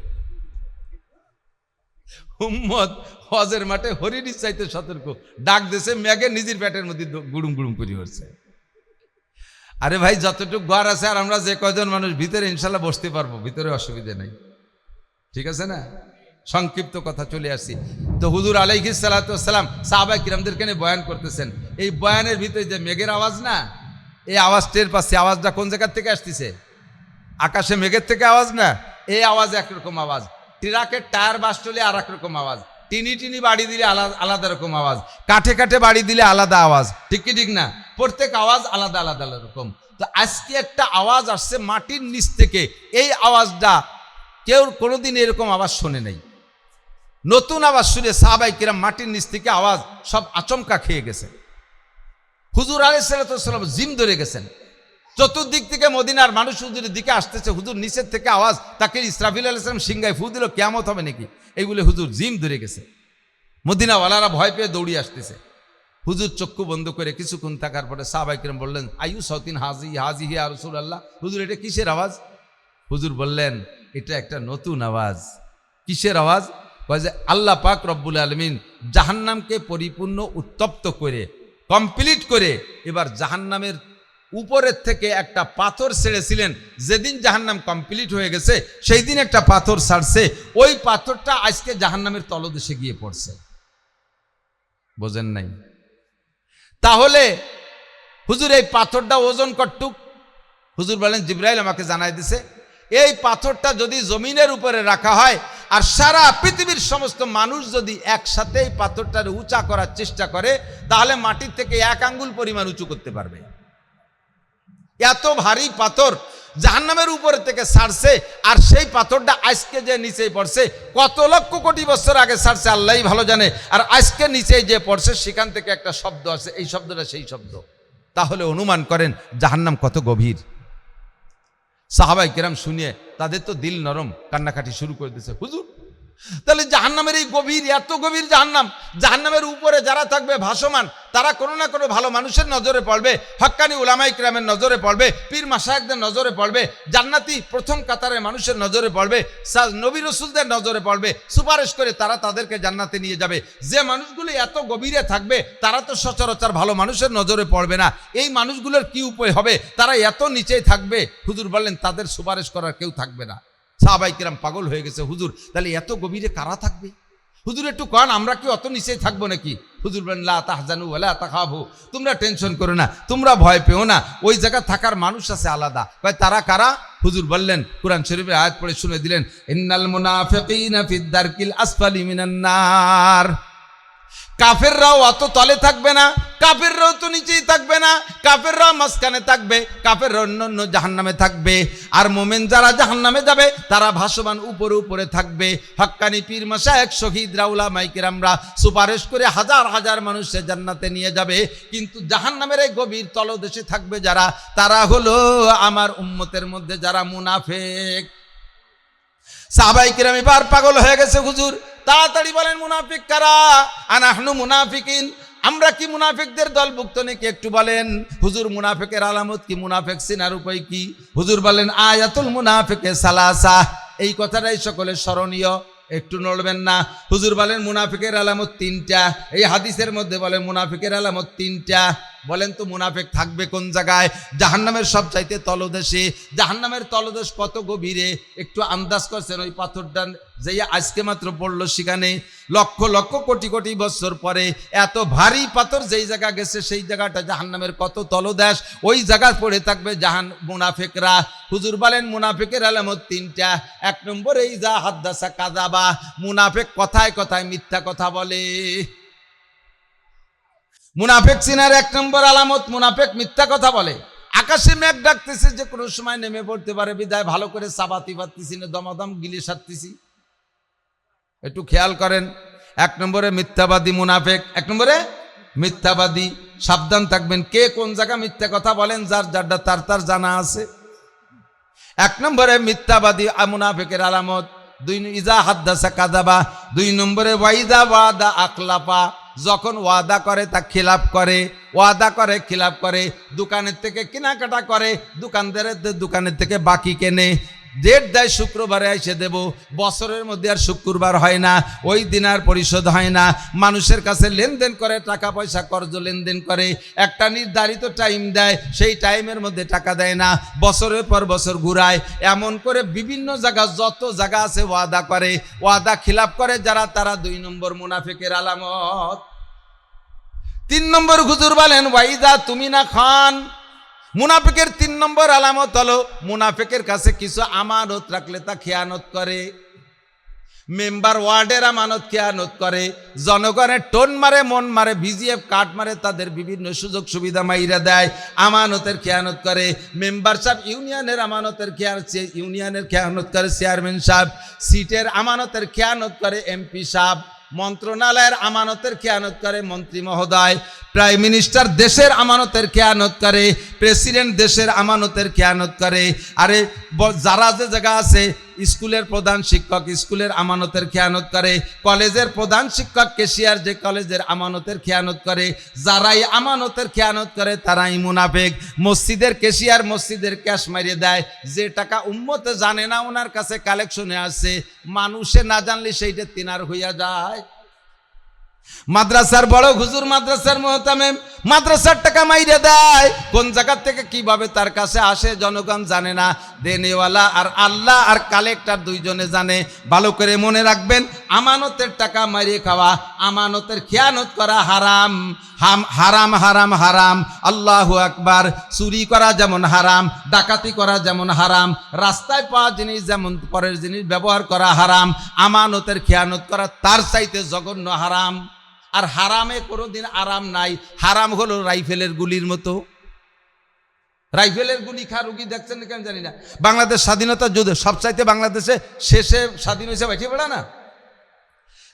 Speaker 1: উম্মত হজের মাঠে হরিণীর চাইতে সতর্ক, ডাক দেশে মেঘে নিজের পেটের মধ্যে গুড়ুম গুড়ুম করে উঠছে। আরে ভাই, যতটুকু ঘর আছে আর আমরা যে কয়জন মানুষ ভিতরে ইনশাল্লাহ বসতে পারবো, ভিতরে অসুবিধা নেই, ঠিক আছে না? সংক্ষিপ্ত কথা চলে আসি। তো হুজুর আলাইহিস সালাতু ওয়াস সালাম সাহাবায়ে কিরামদেরকে নিয়ে বয়ান করতেছেন। এই বয়ানের ভিতরে যে মেঘের আওয়াজ না, এই আওয়াজ টের পাচ্ছি। আওয়াজটা কোন জায়গা থেকে আসতেছে? আকাশে মেঘের থেকে আওয়াজ না, এই আওয়াজ একরকম আওয়াজ, ট্রাকের টায়ার বাস্টলে আর একরকম আওয়াজ, টিনি টিনি বাড়ি দিলে আলাদা রকম আওয়াজ, কাঠে কাঠে বাড়ি দিলে আলাদা আওয়াজ, ঠিক কি ঠিক না? প্রত্যেক আওয়াজ আলাদা আলাদা রকম। তো আজকে একটা আওয়াজ আসছে মাটির নিচ থেকে, এই আওয়াজটা কেউ কোনোদিন এরকম আওয়াজ শোনে নাই। নতুন আওয়াজ শুনে সাহাবায়ে কিরাম মাটির নিচ থেকে আওয়াজ সব আচমকা খেয়ে গেছে। হুজুর আলাইহিস সালাতু ওয়াস সালাম জিম ধরে গেছেন। চতুর্দিক থেকে মদিনার মানুষ হুজুরের দিকে আসতেছে, হুজুর নিচের থেকে আওয়াজ, তাকে ইসরাফিল আলাইহিস সালাম সিংহায় ফু দিল, কিয়ামত হবে নাকি, এইগুলো হুজুর জিম ধরে গেছে। মদিনাওয়ালারা ভয় পেয়ে দৌড়িয়ে আসতেছে। হুজুর চক্ষু বন্ধ করে কিছুক্ষণ থাকার পরে সাহাবায়ে কিরাম বললেন, আয়ু সাউতিন হাজি হাজি ইয়া রাসূলুল্লাহ, হুজুর এটা কিসের আওয়াজ? হুজুর বললেন, এটা একটা নতুন আওয়াজ। কিসের আওয়াজ? কয় যে আল্লাহ পাক রব্বুল আলামিন জাহান্নামকে পরিপূর্ণ উত্তপ্ত করে কমপ্লিট করে এবার জাহান্নামের উপরের থেকে একটা পাথর ছেড়েছিলেন। যেদিন জাহান্নাম কমপ্লিট হয়ে গেছে সেই দিন একটা পাথর ছাড়ছে, ওই পাথরটা আজকে জাহান্নামের তলদেশে গিয়ে পড়ছে। বোঝেন নাই? তাহলে হুজুর এই পাথরটা ওজন কতটুক? হুজুর বলেন, জিবরাইল আমাকে জানাই দিছে, এই পাথরটা যদি জমিনের উপরে রাখা হয় আর সারা পৃথিবীর সমস্ত মানুষ যদি একসাথে এই পাথরটার উঁচা করার চেষ্টা করে, তাহলে মাটির থেকে 1 আঙ্গুল পরিমাণ উঁচু করতে পারবে। এত ভারী পাথর জাহান্নামের উপরে থেকে ছাড়ছে, আর সেই পাথরটা আজকে যে নিচে পড়ছে, কত লক্ষ কোটি বছর আগে ছাড়ছে আল্লাহই ভালো জানে, আর আজকে নিচে যে পড়ছে সেখান থেকে একটা শব্দ আছে, এই শব্দটা সেই শব্দ। তাহলে অনুমান করেন জাহান্নাম কত গভীর। সাহাবায়ে কিরাম শুনিয়ে তাদের তো দিল নরম, কান্নাকাটি শুরু করে দিয়েছে। হুজুর, তাহলে জাহান্নামের এই গভীর, এত গভীর জাহান্নাম, জাহান্নামের উপরে যারা থাকবে ভাসমান, তারা কোনো না কোনো ভালো মানুষের নজরে পড়বে, হক্কানি উলামায়ে কিরামের নজরে পড়বে, পীর মাশায়েখদের নজরে পড়বে, জান্নাতি প্রথম কাতারের মানুষের নজরে পড়বে, নবী রাসূলদের নজরে পড়বে, সুপারিশ করে তারা তাদেরকে জান্নাতে নিয়ে যাবে। যে মানুষগুলো এত গভীরে থাকবে তারা তো সচরাচর ভালো মানুষের নজরে পড়বে না। এই মানুষগুলোর কি উপায় হবে? তারা এত নিচেই থাকবে। হুজুর বললেন, তাদের সুপারিশ করার কেউ থাকবে না। সাহাবায়ে কিরাম পাগল হয়ে গেছে, হুজুর তাহলে এত গভীরে কারা থাকবে? হুজুর একটু কন, আমরা কি অত নিচেই থাকবো নাকি? হুজুর বলেন, লা তাহজানু ওয়ালা তাখাফু, তোমরা টেনশন করো না, তোমরা ভয় পেও না, ওই জায়গা থাকার মানুষ আছে আলাদা। কয় তারা কারা? হুজুর বললেন, কোরআন শরীফের আয়াত পড়ে শুনে দিলেন, ইন্নাল মুনাফিকিনা ফিদ দারকিল আসফালি মিনান নার। কাফেররাও অত তলে থাকবে না, কাফেররাও তো নিচেই থাকবে না, কাফেররাও মাঝখানে থাকবে, কাফেররা অন্য জাহান্নামে থাকবে, আর মোমেন যারা জাহান্নামে যাবে তারা ভাসমান উপরে উপরে থাকবে। হক্কানি পীর মাশায়েখ শহীদরা উলামায়ে কিরামরা সুপারিশ করে হাজার হাজার মানুষকে জান্নাতে নিয়ে যাবে, কিন্তু জাহান্নামের এই গভীর তলদেশে থাকবে যারা, তারা হলো আমার উম্মতের মধ্যে যারা মুনাফিক। সাহাবায়ে কিরাম এবার পাগল হয়ে গেছে, হুজুর তাড়াতাড়ি বলেন মুনাফিক কারা? আনাহনু মুনাফিকিন, আমরা কি মুনাফিকদের দলভুক্ত নাকি একটু বলেন। হুজুর মুনাফিকের আলামত কি, মুনাফিক চিনার উপায় কি? হুজুর বলেন, আয়াতুল মুনাফিকে সালাসা, এই কথাটাই সকলের স্মরণীয়, একটু নড়বেন না। হুজুর বলেন মুনাফিকের আলামত 3টা, এই হাদিসের মধ্যে বলেন মুনাফিকের আলামত 3টা। বলেন তো মুনাফিক থাকবে কোন জায়গায়? জাহান্নামের সবচাইতে তলদেশে। জাহান্নামের তলদেশ কত গভীরে একটু আন্দাজ করছেন? ওই পাথরটা যে আজকে মাত্র পড়লো, সেখানে লক্ষ লক্ষ কোটি কোটি বছর পরে এত ভারী পাথর যেই জায়গা গেছে, সেই জায়গাটা জাহান্নামের কত তলদেশ। ওই জায়গায় পড়ে থাকবে মুনাফিকরা। হুজুর বলেন মুনাফিকের আলামত তিনটা। এক নম্বরে ইজা হাদ্দাসা কাযাবা, মুনাফিক কথায় কথায় মিথ্যা কথা বলে। মুনাফিক চিনার এক নম্বর আলামত, মুনাফিক মিথ্যা কথা বলে। আকাশে মেঘ ডাকতেছে, যে কোনো সময় নেমে পড়তে পারে, বিদায় ভালো করে চাবাতি পারতেছি না, দমাদম গিলে সারতেছি। একটু খেয়াল করেন। এক নম্বরে মিথ্যাবাদী মুনাফিক, এক নম্বরে মিথ্যাবাদী। সাবধান থাকবেন কে কোন জায়গা মিথ্যা কথা বলেন, যার যারটা তার জানা আছে। এক নম্বরে মিথ্যাবাদী মুনাফিকের আলামত। দুই, ইজা হাদ্দাসা কাযাবা। দুই নম্বরে ওয়াইদা ওয়াদা আখলাফা, যখন ওয়াদা করে তা খিলাফ করে, ওয়াদা করে খিলাফ করে। দোকানের থেকে কেনাকাটা করে, দোকানের থেকে বাকি কেনে, ডেট দেয় শুক্রবারে এসে দেব, বছরের মধ্যে আর শুক্রবার হয় না, ওই দিন আর পরিশোধ হয় না। মানুষের কাছে লেনদেন করে, টাকা পয়সা কর্জ লেনদেন করে, একটা নির্ধারিত টাইম দেয়, সেই টাইমের মধ্যে টাকা দেয় না, বছরের পর বছর ঘুরায়। এমন করে বিভিন্ন জায়গা, যত জায়গা আছে ওয়াদা করে, ওয়াদা খিলাফ করে যারা, তারা দুই নম্বর মুনাফিকের আলামত। তিন নম্বর হুজুর বলেন ওয়াইদা তুমিনা খান, মুনাফিকের তিন নম্বর আলামত হলো মুনাফিকের কাছে কিছু আমানত রাখলে তা খেয়ানত করে। মেম্বার ওয়ার্ডের আমানত খেয়ানত করে, জনগণের টোন মারে, মন মারে, ভিজিএফ কার্ড মারে, তাদের বিভিন্ন সুযোগ সুবিধা মাইরা দেয়, আমানতের খেয়ানত করে। মেম্বার সাহেব ইউনিয়নের আমানতের ইউনিয়নের খেয়ানত করে চেয়ারম্যান সাহেব, সিটের আমানতের খেয়ানত করে এমপি সাহেব, মন্ত্রণালয়ের আমানতের খেয়ানত করে মন্ত্রী মহোদয়, প্রাইম মিনিস্টার দেশের আমানতের খেয়ানত করে, প্রেসিডেন্ট দেশের আমানতের খেয়ানত করে। আরে যারা যে জায়গা আছে, স্কুলের প্রধান শিক্ষক স্কুলের আমানতের খেয়ানত করে, কলেজের প্রধান শিক্ষক ক্যাশিয়ার যে কলেজের আমানতের খেয়ানত করে। যারাই আমানতের খেয়ানত করে তারাই মুনাফিক। মসজিদের ক্যাশিয়ার মসজিদের ক্যাশ মারিয়ে দেয়, যে টাকা উম্মতে জানে না ওনার কাছে কালেকশনে আসে, মানুষে না জানলে সেইটা তিনার হইয়া যায়। মাদ্রাসার বড় হুজুর, মাদ্রাসার মুহতামিম মাদ্রাসার টাকা মাইরে দেয়, কোন জায়গা থেকে কিভাবে তার কাছে আসে জনগণ জানে না। দেনেওয়ালা আর আল্লাহ আর কালেক্টর দুইজনে জানে। ভালো করে মনে রাখবেন, আমানতের টাকা মারিয়ে খাওয়া, আমানতের খেয়ানত করা হারাম। হারাম হারাম হারাম, আল্লাহু আকবার। চুরি করা যেমন হারাম, ডাকাতি করা যেমন হারাম, রাস্তায় পাওয়া জিনিস যেমন পরের জিনিস ব্যবহার করা হারাম, আমানতের খেয়ানত করা তার চাইতে জঘন্য হারাম। আর হারামে কোনোদিন আরাম নাই। হারাম হলো রাইফেলের গুলির মতো। রাইফেলের গুলি খা রুগী দেখছেন কেন জানি না। বাংলাদেশ স্বাধীনতা যুদ্ধে সবচাইতে বাংলাদেশে শেষে স্বাধীন হয়েছে বাইঠে বেড়া না।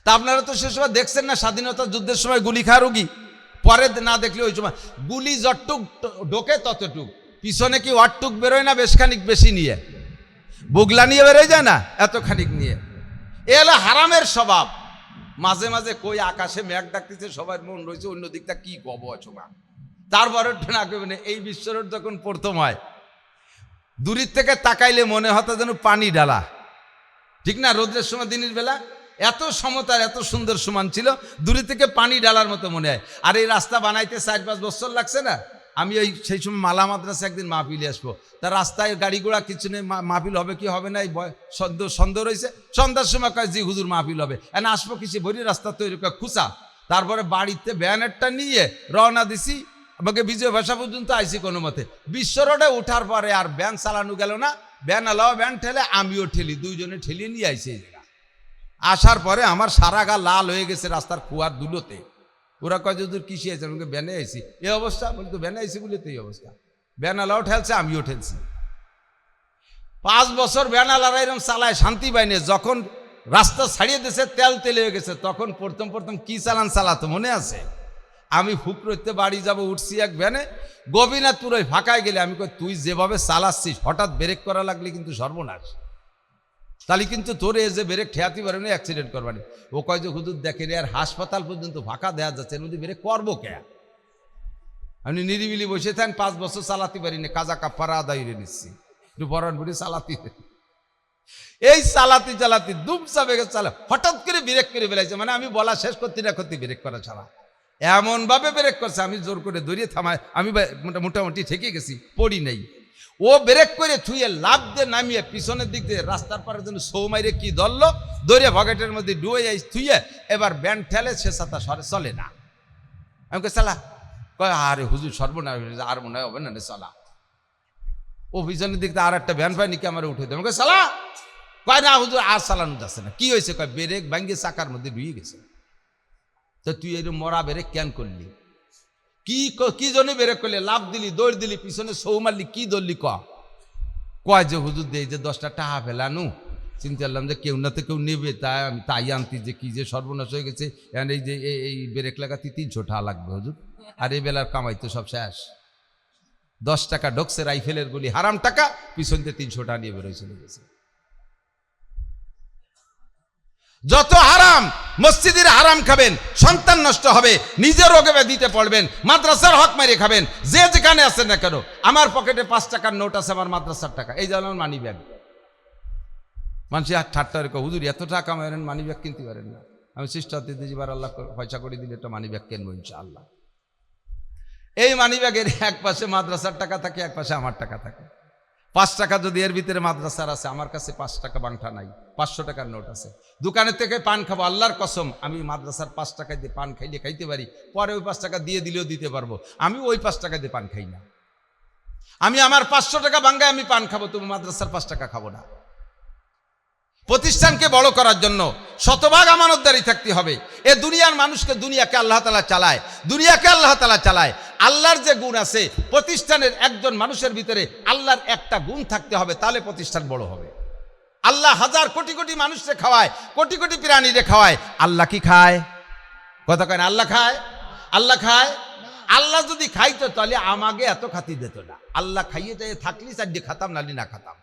Speaker 1: তা আপনারা তো সে সময় দেখছেন না, স্বাধীনতা যুদ্ধের সময় গুলি খা রুগী, পরে না দেখলে ওই সময় গুলি যতটুক ঢোকে ততটুক, পিছনে কি ওয়াটটুক বেরোয় না বেশ খানিক বেশি নিয়ে, বুগলা নিয়ে বেরোয় যায় না এত খানিক নিয়ে। এ হলো হারামের স্বভাব। মাঝে মাঝে কই আকাশে মেঘ ডাকতেছে, সবার মন রয়েছে অন্য দিকটা কি কব অচমা। তারপরে না করবেন, এই বিশ্বরোড যখন প্রথম হয়, দূরের থেকে তাকাইলে মনে হতো যেন পানি ডালা, ঠিক না? রোদ্রের সময় দিনের বেলা এত সমতার এত সুন্দর সমান ছিল, দূরে থেকে পানি ডালার মতো মনে হয়। আর এই রাস্তা বানাইতে 4-5 বছর লাগছে না। আমি ওই সেই সময় মালা মাদ্রাসা একদিন মাহফিলে আসবো, তার রাস্তায় গাড়ি ঘোড়া কিছু নেই, মাহফিল হবে কি হবে না, এই সন্দেহ রয়েছে। সন্ধ্যার সময় কয় জি হুজুর মাহফিল হবে, এনে আসবো কিছু বলি, রাস্তা তৈরি করে খুঁচা। তারপরে বাড়িতে ব্যানারটা নিয়ে রওনা দিছি, আমাকে বিজয় ভাষা পর্যন্ত আইসি কোনো মতে। বিশ্ব রোডে ওঠার পরে আর ব্যান চালানো গেল না, ব্যান আলাও ব্যান ঠেলে, আমিও ঠেলি, দুইজনে ঠেলিয়ে নিয়ে আইসি এই জায়গা। আসার পরে আমার সারা গা লাল হয়ে গেছে রাস্তার কুয়ার দুলোতে। ওরা কয় যদি কিসে আছে, আমাকে ব্যানে আইসি, এই অবস্থা। বলি তো ব্যানে আইসি বলে তো এই অবস্থা। ব্যান আলাও ঠেলছে, আমিও ঠেলছি। 5 বছর ব্যান আলারা এরকম চালায়, শান্তি পাইনি। যখন রাস্তা ছাড়িয়ে দিয়েছে, তেল হয়ে গেছে, তখন প্রথম কি চালাতো মনে আছে? আমি ফুকরতে বাড়ি যাব, উঠছি এক ভ্যানে, গোবিনাথপুর ওই ফাঁকায় গেলে আমি কই তুই যেভাবে চালাচ্ছিস, হঠাৎ ব্রেক করা লাগলে কিন্তু সর্বনাশ, তাহলে কিন্তু তোরে যে ব্রেক ঠেয়াতে পারবে না, অ্যাক্সিডেন্ট করবানি। ও কয় যে হুজুর দেখেন আর হাসপাতাল পর্যন্ত ফাঁকা দেওয়া যাচ্ছে, নদী ব্রেক করবো কে? আমি নিরিবিলি বসে থাকেন, 5 বছর চালাতে পারি না, কাজা কাপড় আদায় নিচ্ছি, একটু বরণ করে চালাতে। এই চালাতে দুম চাপে চালা, হঠাৎ করে ব্রেক করে ফেলাইছে, মানে আমি বলা শেষ করতে না করতে ব্রেক করা ছাড়া। এমন ভাবে ব্রেক করছে, আমি জোর করে দৌড়িয়ে থামায়, আমি মোটামুটি ঠেকে গেছি, পড়ি নাই। ও ব্রেক করে থুয়ে লাভ দিয়ে নামিয়ে পিছনের দিক দিয়ে রাস্তার পারে যেন সৌ মাইরে কি ধরলো, দৌড়ে পকেটের মধ্যে ডুয়ে যাই থুয়ে এবার ব্যান্ড ঠেলে, সে সাথে সরে চলে না। আমি কে চালা, কয় আরে হুজুর সর্বনাশ, আর মনে হবে না চালা। ও পিছনের দিক দিয়ে আর একটা ভ্যান পাই নাকি আমার উঠে দেবে, কয় চালা, কয় না হুজুর আর চালানো যাচ্ছে না। কি হয়েছে, কয় ব্রেক ভাঙ্গিয়ে চাকার মধ্যে ডুয়ে গেছে। তো তুই এই মরা ব্রেক কেন করলি, কি জন্য ব্রেক করলি, লাভ দিলি, দৌড় দিলি, পিছনে সৌ মারলি, কি ধরলি? কয় যে হুজুর দেই যে 10টা টাকা ফেলানু, চিন্তা করলাম যে কেউ না তো কেউ নেবে, তাই আমি তাই আনতি, যে কি যে সর্বনাশ হয়ে গেছে, এই যে এই ব্রেক লাগাতে 300 টাকা লাগবে হুজুর, আর এই বেলার কামাই তো সব শেষ। 10 টাকা ঢোকছে রাইফেলের গুলি, হারাম টাকা, পিছন দিয়ে 300 টাকা নিয়ে বেরোয় চলে গেছে। যত হারাম, মসজিদের হারাম খাবেন, সন্তান নষ্ট হবে, নিজের রোগে ব্যাধিতে পড়বেন, মাদ্রাসার হক মারিয়ে খাবেন। যে যেখানে আছেন না কেন, আমার পকেটে 5 টাকার নোট আছে, আমার মাদ্রাসার টাকা, এই যেমন মানি ব্যাগ। মানুষ আর ঠাট্টা রেখে, হুজুর এত টাকা মারেন, মানি ব্যাগ কিনতে পারেন না। আমি চেষ্টা দিতে যেবার আল্লাহ পয়সা করে দিলে একটা মানি ব্যাগ কিনবো ইনশাআল্লাহ। এই মানি ব্যাগের এক পাশে মাদ্রাসার টাকা থাকে, এক পাশে আমার টাকা থাকে। 5 টাকা যদি এর ভিতরে মাদ্রাসার আছে, আমার কাছে 5 টাকা বাংটা নাই, 500 টাকার নোট আছে। দোকানের থেকে পান খাবো, আল্লাহর কসম, আমি মাদ্রাসার 5 টাকা দিয়ে পান খাইলে খাইতে পারি, পরে ওই 5 টাকা দিয়ে দিলেও দিতে পারবো। আমি ওই 5 টাকা দিয়ে পান খাই না। আমি আমার 500 টাকা বাঙ্গায় আমি পান খাবো, তুমি মাদ্রাসার 5 টাকা খাবো না। প্রতিষ্ঠানকে বড় করার জন্য শতভাগ আমানতদারি থাকতে হবে। এ দুনিয়ার মানুষকে, দুনিয়াকে আল্লাহ তাআলা চালায়, দুনিয়াকে আল্লাহ তাআলা চালায়। আল্লাহর যে গুণ আছে, প্রতিষ্ঠানের একজন মানুষের ভিতরে আল্লাহর একটা গুণ থাকতে হবে, তাহলে প্রতিষ্ঠান বড় হবে। আল্লাহ হাজার কোটি কোটি মানুষকে খাওয়ায়, কোটি কোটি প্রাণীরে খাওয়ায়, আল্লাহ কি খায়? কথা কয় না, আল্লাহ খায়? আল্লাহ খায়? আল্লাহ যদি খাইতো তাহলে আমাকে এত খাতি দিত না। আল্লাহ খাইয়ে যায় থাকলি চারটে খাতাম, নালি না খাতাম।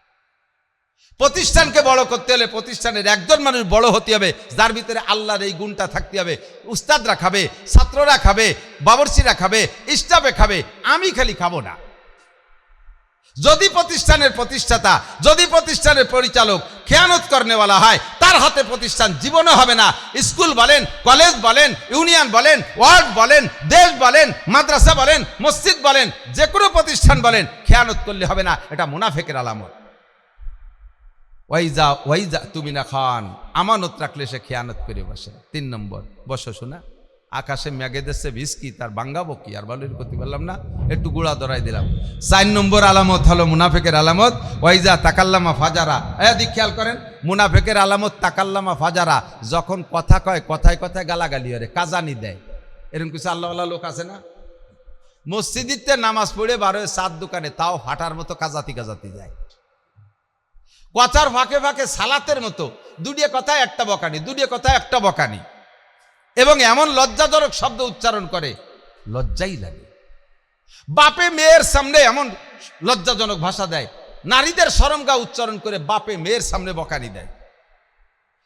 Speaker 1: প্রতিষ্ঠানকে বড় করতে হলে প্রতিষ্ঠানের একজন মানুষ বড় হতে হবে, যার ভিতরে আল্লাহর এই গুণটা থাকতে হবে। উস্তাদরা খাবে, ছাত্ররা খাবে, বাবরচিরা খাবে, স্টাফে খাবে, আমি খালি খাবো না। যদি প্রতিষ্ঠানের প্রতিষ্ঠাতা, যদি প্রতিষ্ঠানের পরিচালক খেয়ানত করনেওয়ালা হয়, তার হাতে প্রতিষ্ঠান জীবনে হবে না। স্কুল বলেন, কলেজ বলেন, ইউনিয়ন বলেন, ওয়ার্ড বলেন, দেশ বলেন, মাদ্রাসা বলেন, মসজিদ বলেন, যে কোনো প্রতিষ্ঠান বলেন, খেয়ানত করলে হবে না। এটা মুনাফিকের আলামত। ওয়াইজা তুমি না খান, আমানত রাখলে সে খেয়ানত করে বসে। 3 নম্বর, বসো শোনা, আকাশে মেঘে দেশে ভিসকি, তার বাঙ্গাবো কি আর বলের করতে পারলাম না, একটু গুড়া ধরাই দিলাম। 4 নম্বর আলামত হলো মুনাফিকের আলামত, ওয়াইজা তাকাল্লামা ফাজারা। এদিক খেয়াল করেন, মুনাফিকের আলামত তাকাল্লামা ফাজারা, যখন কথা কয় কথায় কথায় গালাগালি করে, কাজানি দেয়। এরকম কিছু আল্লাহওয়ালা লোক আছে না? মসজিদিতে নামাজ পড়ে বার হয়ে 7 দোকানে, তাও হাঁটার মতো কাজাতি কাজাতি যায়। কথার ফাঁকে ফাঁকে সালাতের মতো, দুটিয়ে কথায় একটা বকানি, দুটিয়ে কথায় একটা বকানি, এবং এমন লজ্জাজনক শব্দ উচ্চারণ করে, লজ্জাই লাগে। বাপে মেয়ের সামনে এমন লজ্জাজনক ভাষা দেয়, নারীদের শরমগাহ উচ্চারণ করে বাপে মেয়ের সামনে বকানি দেয়,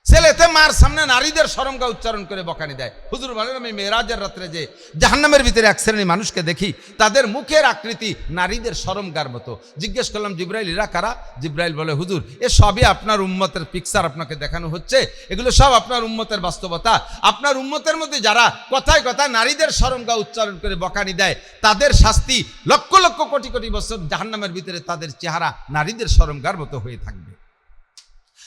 Speaker 1: ছেলেতে মার সামনে নারীদের শরমগাহ উচ্চারণ করে বকানি দেয়। হুজুর বলেন, আমি মেরাজের রাত্রে যে জাহান্নামের ভিতরে এক শ্রেণীর মানুষকে দেখি, তাদের মুখের আকৃতি নারীদের শরমগার মতো। জিজ্ঞেস করলাম, জিব্রাইল এরা কারা? জিব্রাইল বলে, হুজুর এ সবই আপনার উম্মতের পিকচার আপনাকে দেখানো হচ্ছে, এগুলো সব আপনার উম্মতের বাস্তবতা। আপনার উম্মতের মধ্যে যারা কথায় কথায় নারীদের শরমগাহ উচ্চারণ করে বকানি দেয়, তাদের শাস্তি লক্ষ লক্ষ কোটি কোটি বছর জাহান্নামের ভিতরে তাদের চেহারা নারীদের শরমগার মতো হয়ে থাকবে।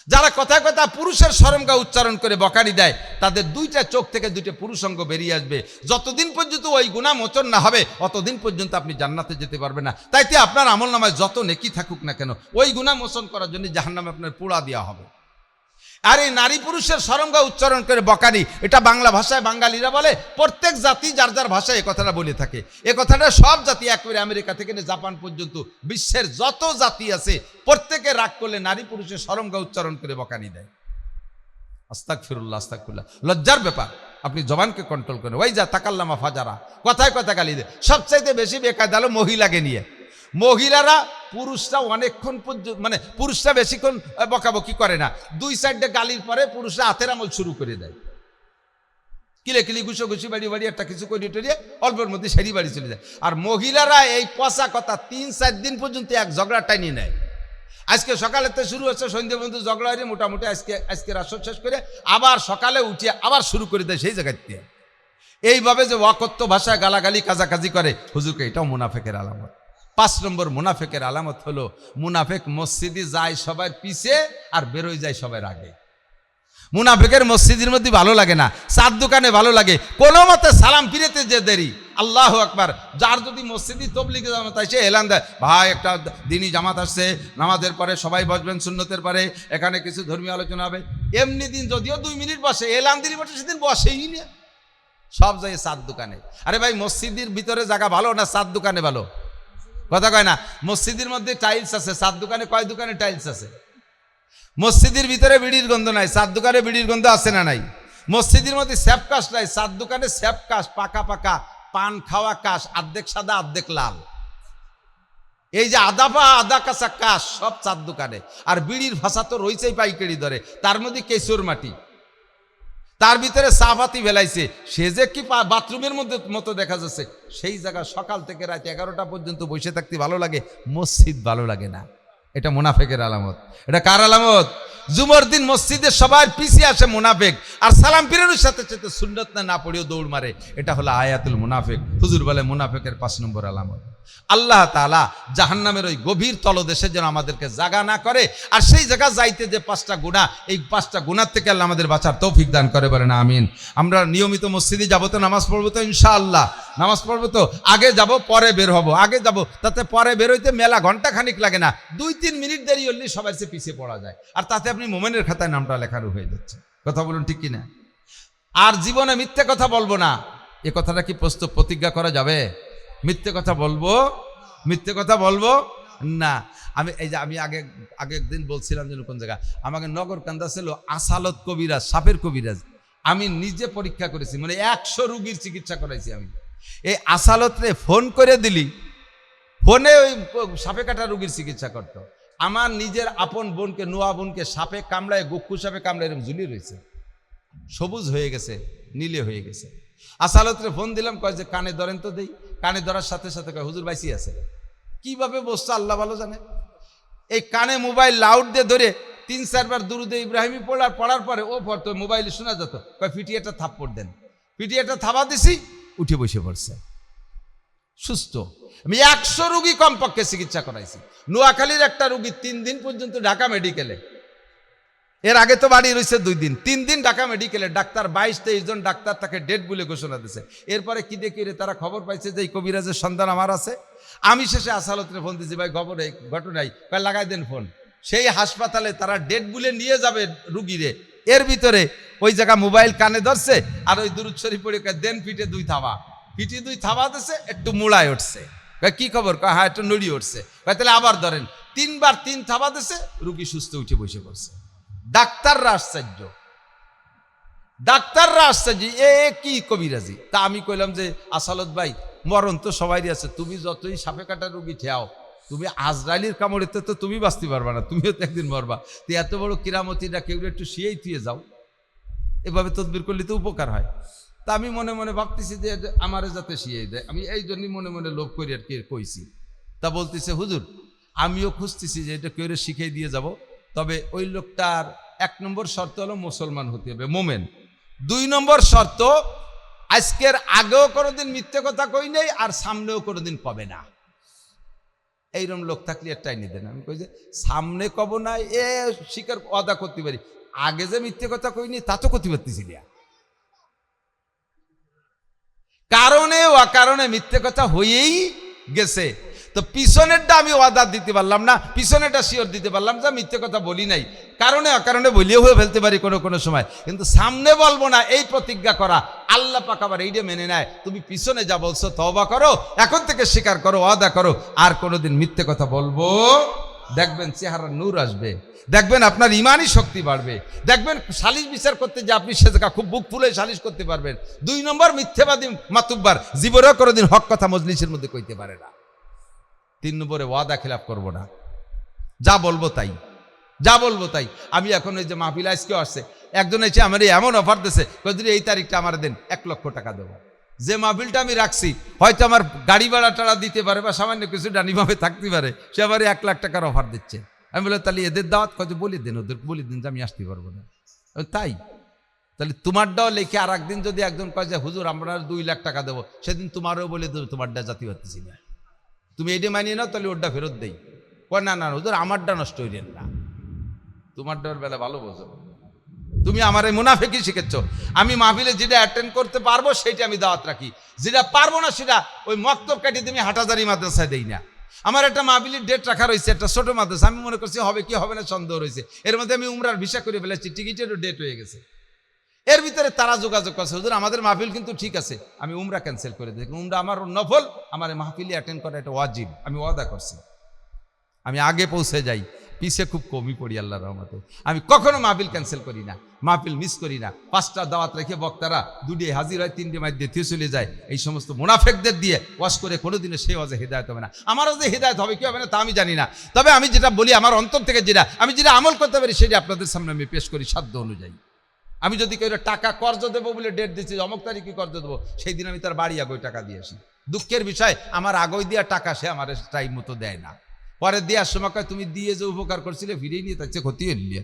Speaker 1: যারা কথায় কথা পুরুষের শরমগাহ উচ্চারণ করে বকানি দেয়, তাদের 2টা চোখ থেকে 2টা পুরুষাঙ্গ বেরিয়ে আসবে। যতদিন পর্যন্ত ওই গুনাহ মোচন না হবে, অতদিন পর্যন্ত আপনি জান্নাতে যেতে পারবেন না। তাইতে আপনার আমলনামায় যত নেকি থাকুক না কেন, ওই গুনাহ মোচন করার জন্য জাহান্নামে আপনার পোড়া দেওয়া হবে। আর এই নারী পুরুষের শরমগাহ উচ্চারণ করে বকানি, এটা বাংলা ভাষায় বাঙালিরা বলে। প্রত্যেক জাতি যার যার ভাষায় এ কথাটা বলে থাকে। এ কথাটা সব জাতি, একেবারে আমেরিকা থেকে জাপান পর্যন্ত বিশ্বের যত জাতি আছে, প্রত্যেকে রাগ করলে নারী পুরুষের শরমগাহ উচ্চারণ করে বকানি দেয়। আস্তাগফিরুল্লাহ, আস্তাগফিরুল্লাহ, লজ্জার ব্যাপার। আপনি জবানকে কন্ট্রোল করেন। ওই যা তাকাল্লামা ফাজারা, কথায় কথা গালি দেয়। সবচাইতে বেশি বেকায়দা হলো মহিলাকে নিয়ে। মহিলারা, পুরুষরা অনেকক্ষণ পর্যন্ত, মানে পুরুষরা বেশিক্ষণ বকাবকি করে না, 2 সাইডে গালির পরে পুরুষরা হাতের আমল শুরু করে দেয়। কিলে কিলি ঘুষো ঘুষি বাড়ি বাড়ি একটা কিছু করে টরিয়ে অল্পের মধ্যে সেরি বাড়ি চলে যায়। আর মহিলারা এই পচা কথা 3-4 দিন পর্যন্ত এক ঝগড়া টাইনি নেয়। আজকে সকালেতে শুরু হচ্ছে, সন্ধ্যে পর্যন্ত ঝগড়া হয়ে মোটামুটি আজকে রাসর শেষ করে আবার সকালে উঠিয়ে আবার শুরু করে দেয় সেই জায়গাতে। এইভাবে যে ওয়াকত্ব ভাষায় গালাগালি কাজাকাজি করে, হুজুরকে এটাও মুনাফেকের আলামত। 5 নম্বর মুনাফেকের আলামত হলো মুনাফেক মসজিদে যায় সবার পিছে আর বেরোয় যায় সবার আগে। মুনাফেকের মসজিদের মধ্যে ভালো লাগে না, চার দোকানে ভালো লাগে, কোনো মতে সালাম ফিরেতে যে দেরি। আল্লাহু আকবার। যার যদি মসজিদে তবলিগি জামাত আসে এলান দেয়, ভাই একটা দিনই জামাত আসছে, নামাজের পরে সবাই বসবেন, সুন্নতের পরে এখানে কিছু ধর্মীয় আলোচনা হবে। এমনি দিন যদিও 2 মিনিট বসে, এলান দিনই বসে, সেদিন বসেই না, সব যায় চার দোকানে। আরে ভাই মসজিদের ভিতরে জায়গা ভালো না চার দোকানে ভালো? কথা কয় না। মসজিদের মধ্যে টাইলস আছে, চার দোকানে কয় দোকানে টাইলস আছে? মসজিদের ভিতরে বিড়ির গন্ধ নাই, চার দোকানে বিড়ির গন্ধ আছে না নাই? মসজিদের মধ্যে স্যাপ কাশ নাই, চার দোকানে স্যাপ কাশ, পাকা পাকা পান খাওয়া কাশ, অর্ধেক সাদা অর্ধেক লাল। এই যে আদা পা আদা কাঁচা কাশ সব চার দোকানে। আর বিড়ির ভাষা তো রয়েছেই পাইকারি দরে, তার মধ্যে কেশর মাটি, তার ভিতরে সাফাতি ফেলাইছে, সে যে কি বাথরুমের মধ্যে মতো দেখা যাচ্ছে। সেই জায়গা সকাল থেকে রাত 11টা পর্যন্ত বসে থাকতে ভালো লাগে, মসজিদ ভালো লাগে না। এটা মুনাফেকের আলামত। এটা কার আলামত? জুমার দিন মসজিদে সবার পিছিয়ে আসে মুনাফেক, আর সালাম ফিরানোর সাথে সাথে সুন্নত না পড়েও দৌড় মারে। এটা হলো আয়াতুল মুনাফেক। হুজুর বলে মুনাফেকের 5 নম্বর আলামত। আল্লাহ তাআলা জাহান্নামের ওই গভীর তলদেশে যেন আমাদেরকে জাগা না করে, আর সেই জায়গা যাইতে যে 5টা গুনাহ, এই 5টা গুনাহ থেকে আল্লাহ আমাদের বাঁচার তৌফিক দান করে, বলেন আমিন। আমরা নিয়মিত মসজিদে যাবো তো, নামাজ পড়বো তো ইনশাআল্লাহ, নামাজ পড়বো তো, আগে যাব পরে বের হব, আগে যাব, তাতে পরে বের হইতে মেলা ঘন্টা খানিক লাগে না, 2-3 মিনিট দেরি হলে সবার চেয়ে পিছিয়ে পড়া যায়, আর তাতে আপনি মোমেনের খাতায় নামটা লেখানো হয়ে যাচ্ছে। কথা বলুন ঠিক কিনা? আর জীবনে মিথ্যে কথা বলবো না, এ কথাটা কি প্রতিজ্ঞা করা যাবে? মিথ্যে কথা বলবো, মিথ্যে কথা বলবো না। আমি আগে একদিন বলছিলাম যেন কোন জায়গা, আমাকে নগরকান্দা ছিল আসালত কবিরাজ, সাপের কবিরাজ। আমি নিজে পরীক্ষা করেছি, মানে 100 রুগীর চিকিৎসা করাইছি আমি। এই আসালতরে ফোন করে দিলি, ফোনে ওই সাপে কাটা রুগীর চিকিৎসা করত। আমার নিজের আপন বোনকে, নোয়া বোনকে সাপে কামড়ায়, গুক্কু সাপে কামড়ায় এরকম ঝুলিয়ে রয়েছে, সবুজ হয়ে গেছে, নীলে হয়ে গেছে। আসালতরে ফোন দিলাম, কয় যে কানে ধরেন তো দেই। কানে ধরার সাথে সাথে কয় হুজুর বাইসি আছে। কিভাবে বসছে আল্লাহ ভালো জানে। এই কানে মোবাইল লাউড দিয়ে ধরে 3-4 বার দুরুদে ইব্রাহিমী পড়ার পরে ও পড়তো, মোবাইলে শোনা যেত, কয় ফিটি একটা থাপ্পড় দেন। ফিটি একটা থাবা দিছি, উঠে বসে পড়ছে, সুস্থ। আমি 100 রুগী কমপক্ষে চিকিৎসা করাইছি। নোয়াখালীর একটা রুগী 3 দিন পর্যন্ত ঢাকা মেডিকেলে, এর আগে তো বাড়ি রয়েছে 2 দিন, 3 দিন ঢাকা মেডিকেলে। ডাক্তার 22-23 জন ডাক্তার তাকে ডেড বলে ঘোষণা দিয়েছে। এরপরে কি দেখি রে, তারা খবর পাইছে যে এই কবিরাজের সন্ধান আমার আছে। আমি শেষে আসালতরে ফোন দিয়েছি, ভাই খবর এই ঘটনাই, লাগাই দেন ফোন। সেই হাসপাতালে তারা ডেড বলে নিয়ে যাবে রুগীরে, এর ভিতরে ওই জায়গা মোবাইল কানে ধরছে, আর ওই দুরূদ শরীফ পড়ে দেন পিঠে 2 থাবা, পিঠে 2 থাবা দিচ্ছে, একটু মুড়ায় উঠছে। কি খবর? হ্যাঁ একটু নড়িয়ে উঠছে। তাহলে আবার ধরেন, 3 বার 3 থাবা দিচ্ছে, রুগী সুস্থ উঠে বসে পড়ছে। ডাক্তাররা আশ্চর্য, ডাক্তাররা আশ্চর্য, এ কি কবিরাজি। তা আমি কইলাম যে আসালত ভাই, মরণ তো সবারই আছে, তুমি যতই সাপে কাটা রুগী ঠেয়াও, তুমি আজরাইলের কামড়েতে তো তুমি বাঁচতে পারবা না, তুমিও তো একদিন মরবা। তো এত বড় কিরামতিটা কেউ একটু শিয়েই থুয়ে যাও, এভাবে তদবির করলে তো উপকার হয়। তা আমি মনে মনে ভাবতেছি যে আমারে যাতে শিয়েই দেয়, আমি এই জন্যই মনে মনে লোভ করি আর কি কইছি। তা বলতেছে হুজুর আমিও খুঁজতেছি যে এটা কেউ শিখিয়ে দিয়ে যাব, তবে ওই লোকটার 1 নম্বর শর্ত হলো মুসলমান হতে হবে, মোমেন। 2 নম্বর শর্ত, আজকের আগেও কোনোদিন মিথ্যে কথা কই নেই, আর সামনেও কোনোদিন কবে না। এইরকম লোক থাকলে একটাই নিয়ে দেন। আমি কই যে সামনে কব না, এ স্বীকার অদা করতে পারি, আগে যে মিথ্যে কথা কইনি তা তো করতে পারতেছি না। কারণে অকারণে মিথ্যে কথা হয়েই গেছে। তো পিছনেরটা আমি ওয়াদা দিতে পারলাম না, পিছনেরটা শিওর দিতে পারলাম যে মিথ্যে কথা বলি নাই, কারণে অকারণে বলিও হয়ে ফেলতে পারি কোনো সময়, কিন্তু সামনে বলবো না এই প্রতিজ্ঞা করা আল্লাহ পাক আবার এইটা মেনে নেয়। তুমি পিছনে যা বলছো তওবা করো, এখন থেকে স্বীকার করো, ওয়াদা করো আর কোনোদিন মিথ্যে কথা বলবো, দেখবেন চেহারা নূর আসবে, দেখবেন আপনার ইমানই শক্তি বাড়বে, দেখবেন সালিশ বিচার করতে যে আপনি সে জায়গা খুব বুক ফুলে সালিশ করতে পারবেন। 2 নম্বর মিথ্যেবাদী মাতুব্বার জীবনেও কোনোদিন হক কথা মজলিসের মধ্যে কইতে পারে না। 3 নম্বরে ওয়াদা খেলাপ করব না, যা বলবো তাই, যা বলবো তাই। আমি এখন ওই যে মাহফিল আজকেও আসছে, একজন এসে আমার এমন অফার দিয়েছে, যদি এই তারিখটা আমার দেন 1 লক্ষ টাকা দেবো। যে মাহফিলটা আমি রাখছি হয়তো আমার গাড়ি ভাড়া টাড়া দিতে পারে বা সামান্য কিছু ডানিভাবে থাকতে পারে, সে আমার 1 লাখ টাকার অফার দিচ্ছে। আমি বলে তাহলে এদের দাওয়াত কত বলে দেন, ওদের বলে দিন যে আমি আসতে পারবো না। তাই তাহলে তোমারটাও লিখে আর একদিন যদি একজন কয় যে হুজুর আমরা 2 লাখ টাকা দেবো, সেদিন তোমারও বলে দেবো তোমারটা জাতি পারতেছি না, তুমি এইটা মানিয়ে নাও, তাহলে ওরটা ফেরত দেই। কয় না না হুজুর আমারটা নষ্ট হইলেন না, তোমারটার বেলা ভালো বোঝো। তুমি আমার এই মুনাফিকি শিখেছ। আমি মাহফিলে যেটা অ্যাটেন্ড করতে পারবো সেটা আমি দাওয়াত রাখি, যেটা পারবো না সেটা ওই মক্তব কাটিয়ে তুমি হাটাজারি মাদ্রাসায় দেই না। আমার একটা মাহফিলের ডেট রাখা রয়েছে, একটা ছোট মাদ্রাসা, আমি মনে করছি হবে কি হবে না সন্দেহ রয়েছে, এর মধ্যে আমি উমরার ভিসা করে ফেলেছি, টিকিটেরও ডেট হয়ে গেছে। এর ভিতরে তারা যোগাযোগ করছে, হুজুর আমাদের মাহফিল কিন্তু ঠিক আছে, আমি উমরা ক্যান্সেল করে দিই, উমরা আমার নফল, আমার মাহফিলে অ্যাটেন্ড করা এটা ওয়াজিব, আমি ওয়াদা করছি। আমি আগে পৌঁছে যাই, পিছে খুব কমই পড়ি আল্লাহর রহমতে। আমি কখনো মাহফিল ক্যান্সেল করি না, মাহফিল মিস করি না। 5টা দাওয়াত রেখে বক্তারা 2 হাজির হয়, 3 মাইর দিয়ে চলে যায়। এই সমস্ত মুনাফেকদের দিয়ে ওয়াজ করে কোনোদিনও সেই ওয়াজে হেদায়ত হবে না। আমারও যে হেদায়ত হবে কি হবে না তা আমি জানি না, তবে আমি যেটা বলি আমার অন্তর থেকে যেটা আমি যেটা আমল করতে পারি সেটা আপনাদের সামনে আমি পেশ করি সাধ্য অনুযায়ী। আমি যদি কেউ টাকা কর্জ দেবো বলে ডেট দিচ্ছি অমুক তারিখে কর্জ দেবো, সেই দিন আমি তার বাড়ি আগোই টাকা দিয়ে আসি। দুঃখের বিষয় আমার আগোই দেওয়া টাকা সে আমার টাইম মতো দেয় না, পরে দেওয়ার সময় কয় তুমি দিয়ে যে উপকার করছিলে ফিরিয়ে নিয়ে তার চেয়ে ক্ষতি হইলে।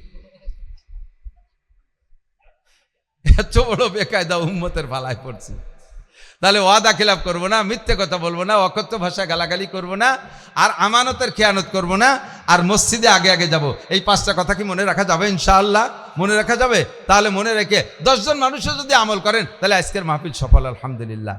Speaker 1: এত বড় বেকায়দা উম্মতের ভালায় পড়ছি। তাহলে ওয়াদা খিলাফ করবো না, মিথ্যে কথা বলবো না, অকথ্য ভাষায় গালাগালি করবো না, আর আমানতের খেয়ানত করবো না, আর মসজিদে আগে আগে যাব। এই 5টা কথা কি মনে রাখা যাবে? ইনশাআল্লাহ মনে রাখা যাবে। তাহলে মনে রেখে 10 জন মানুষও যদি আমল করেন তাহলে আজকের মাহফিল সফল, আলহামদুলিল্লাহ।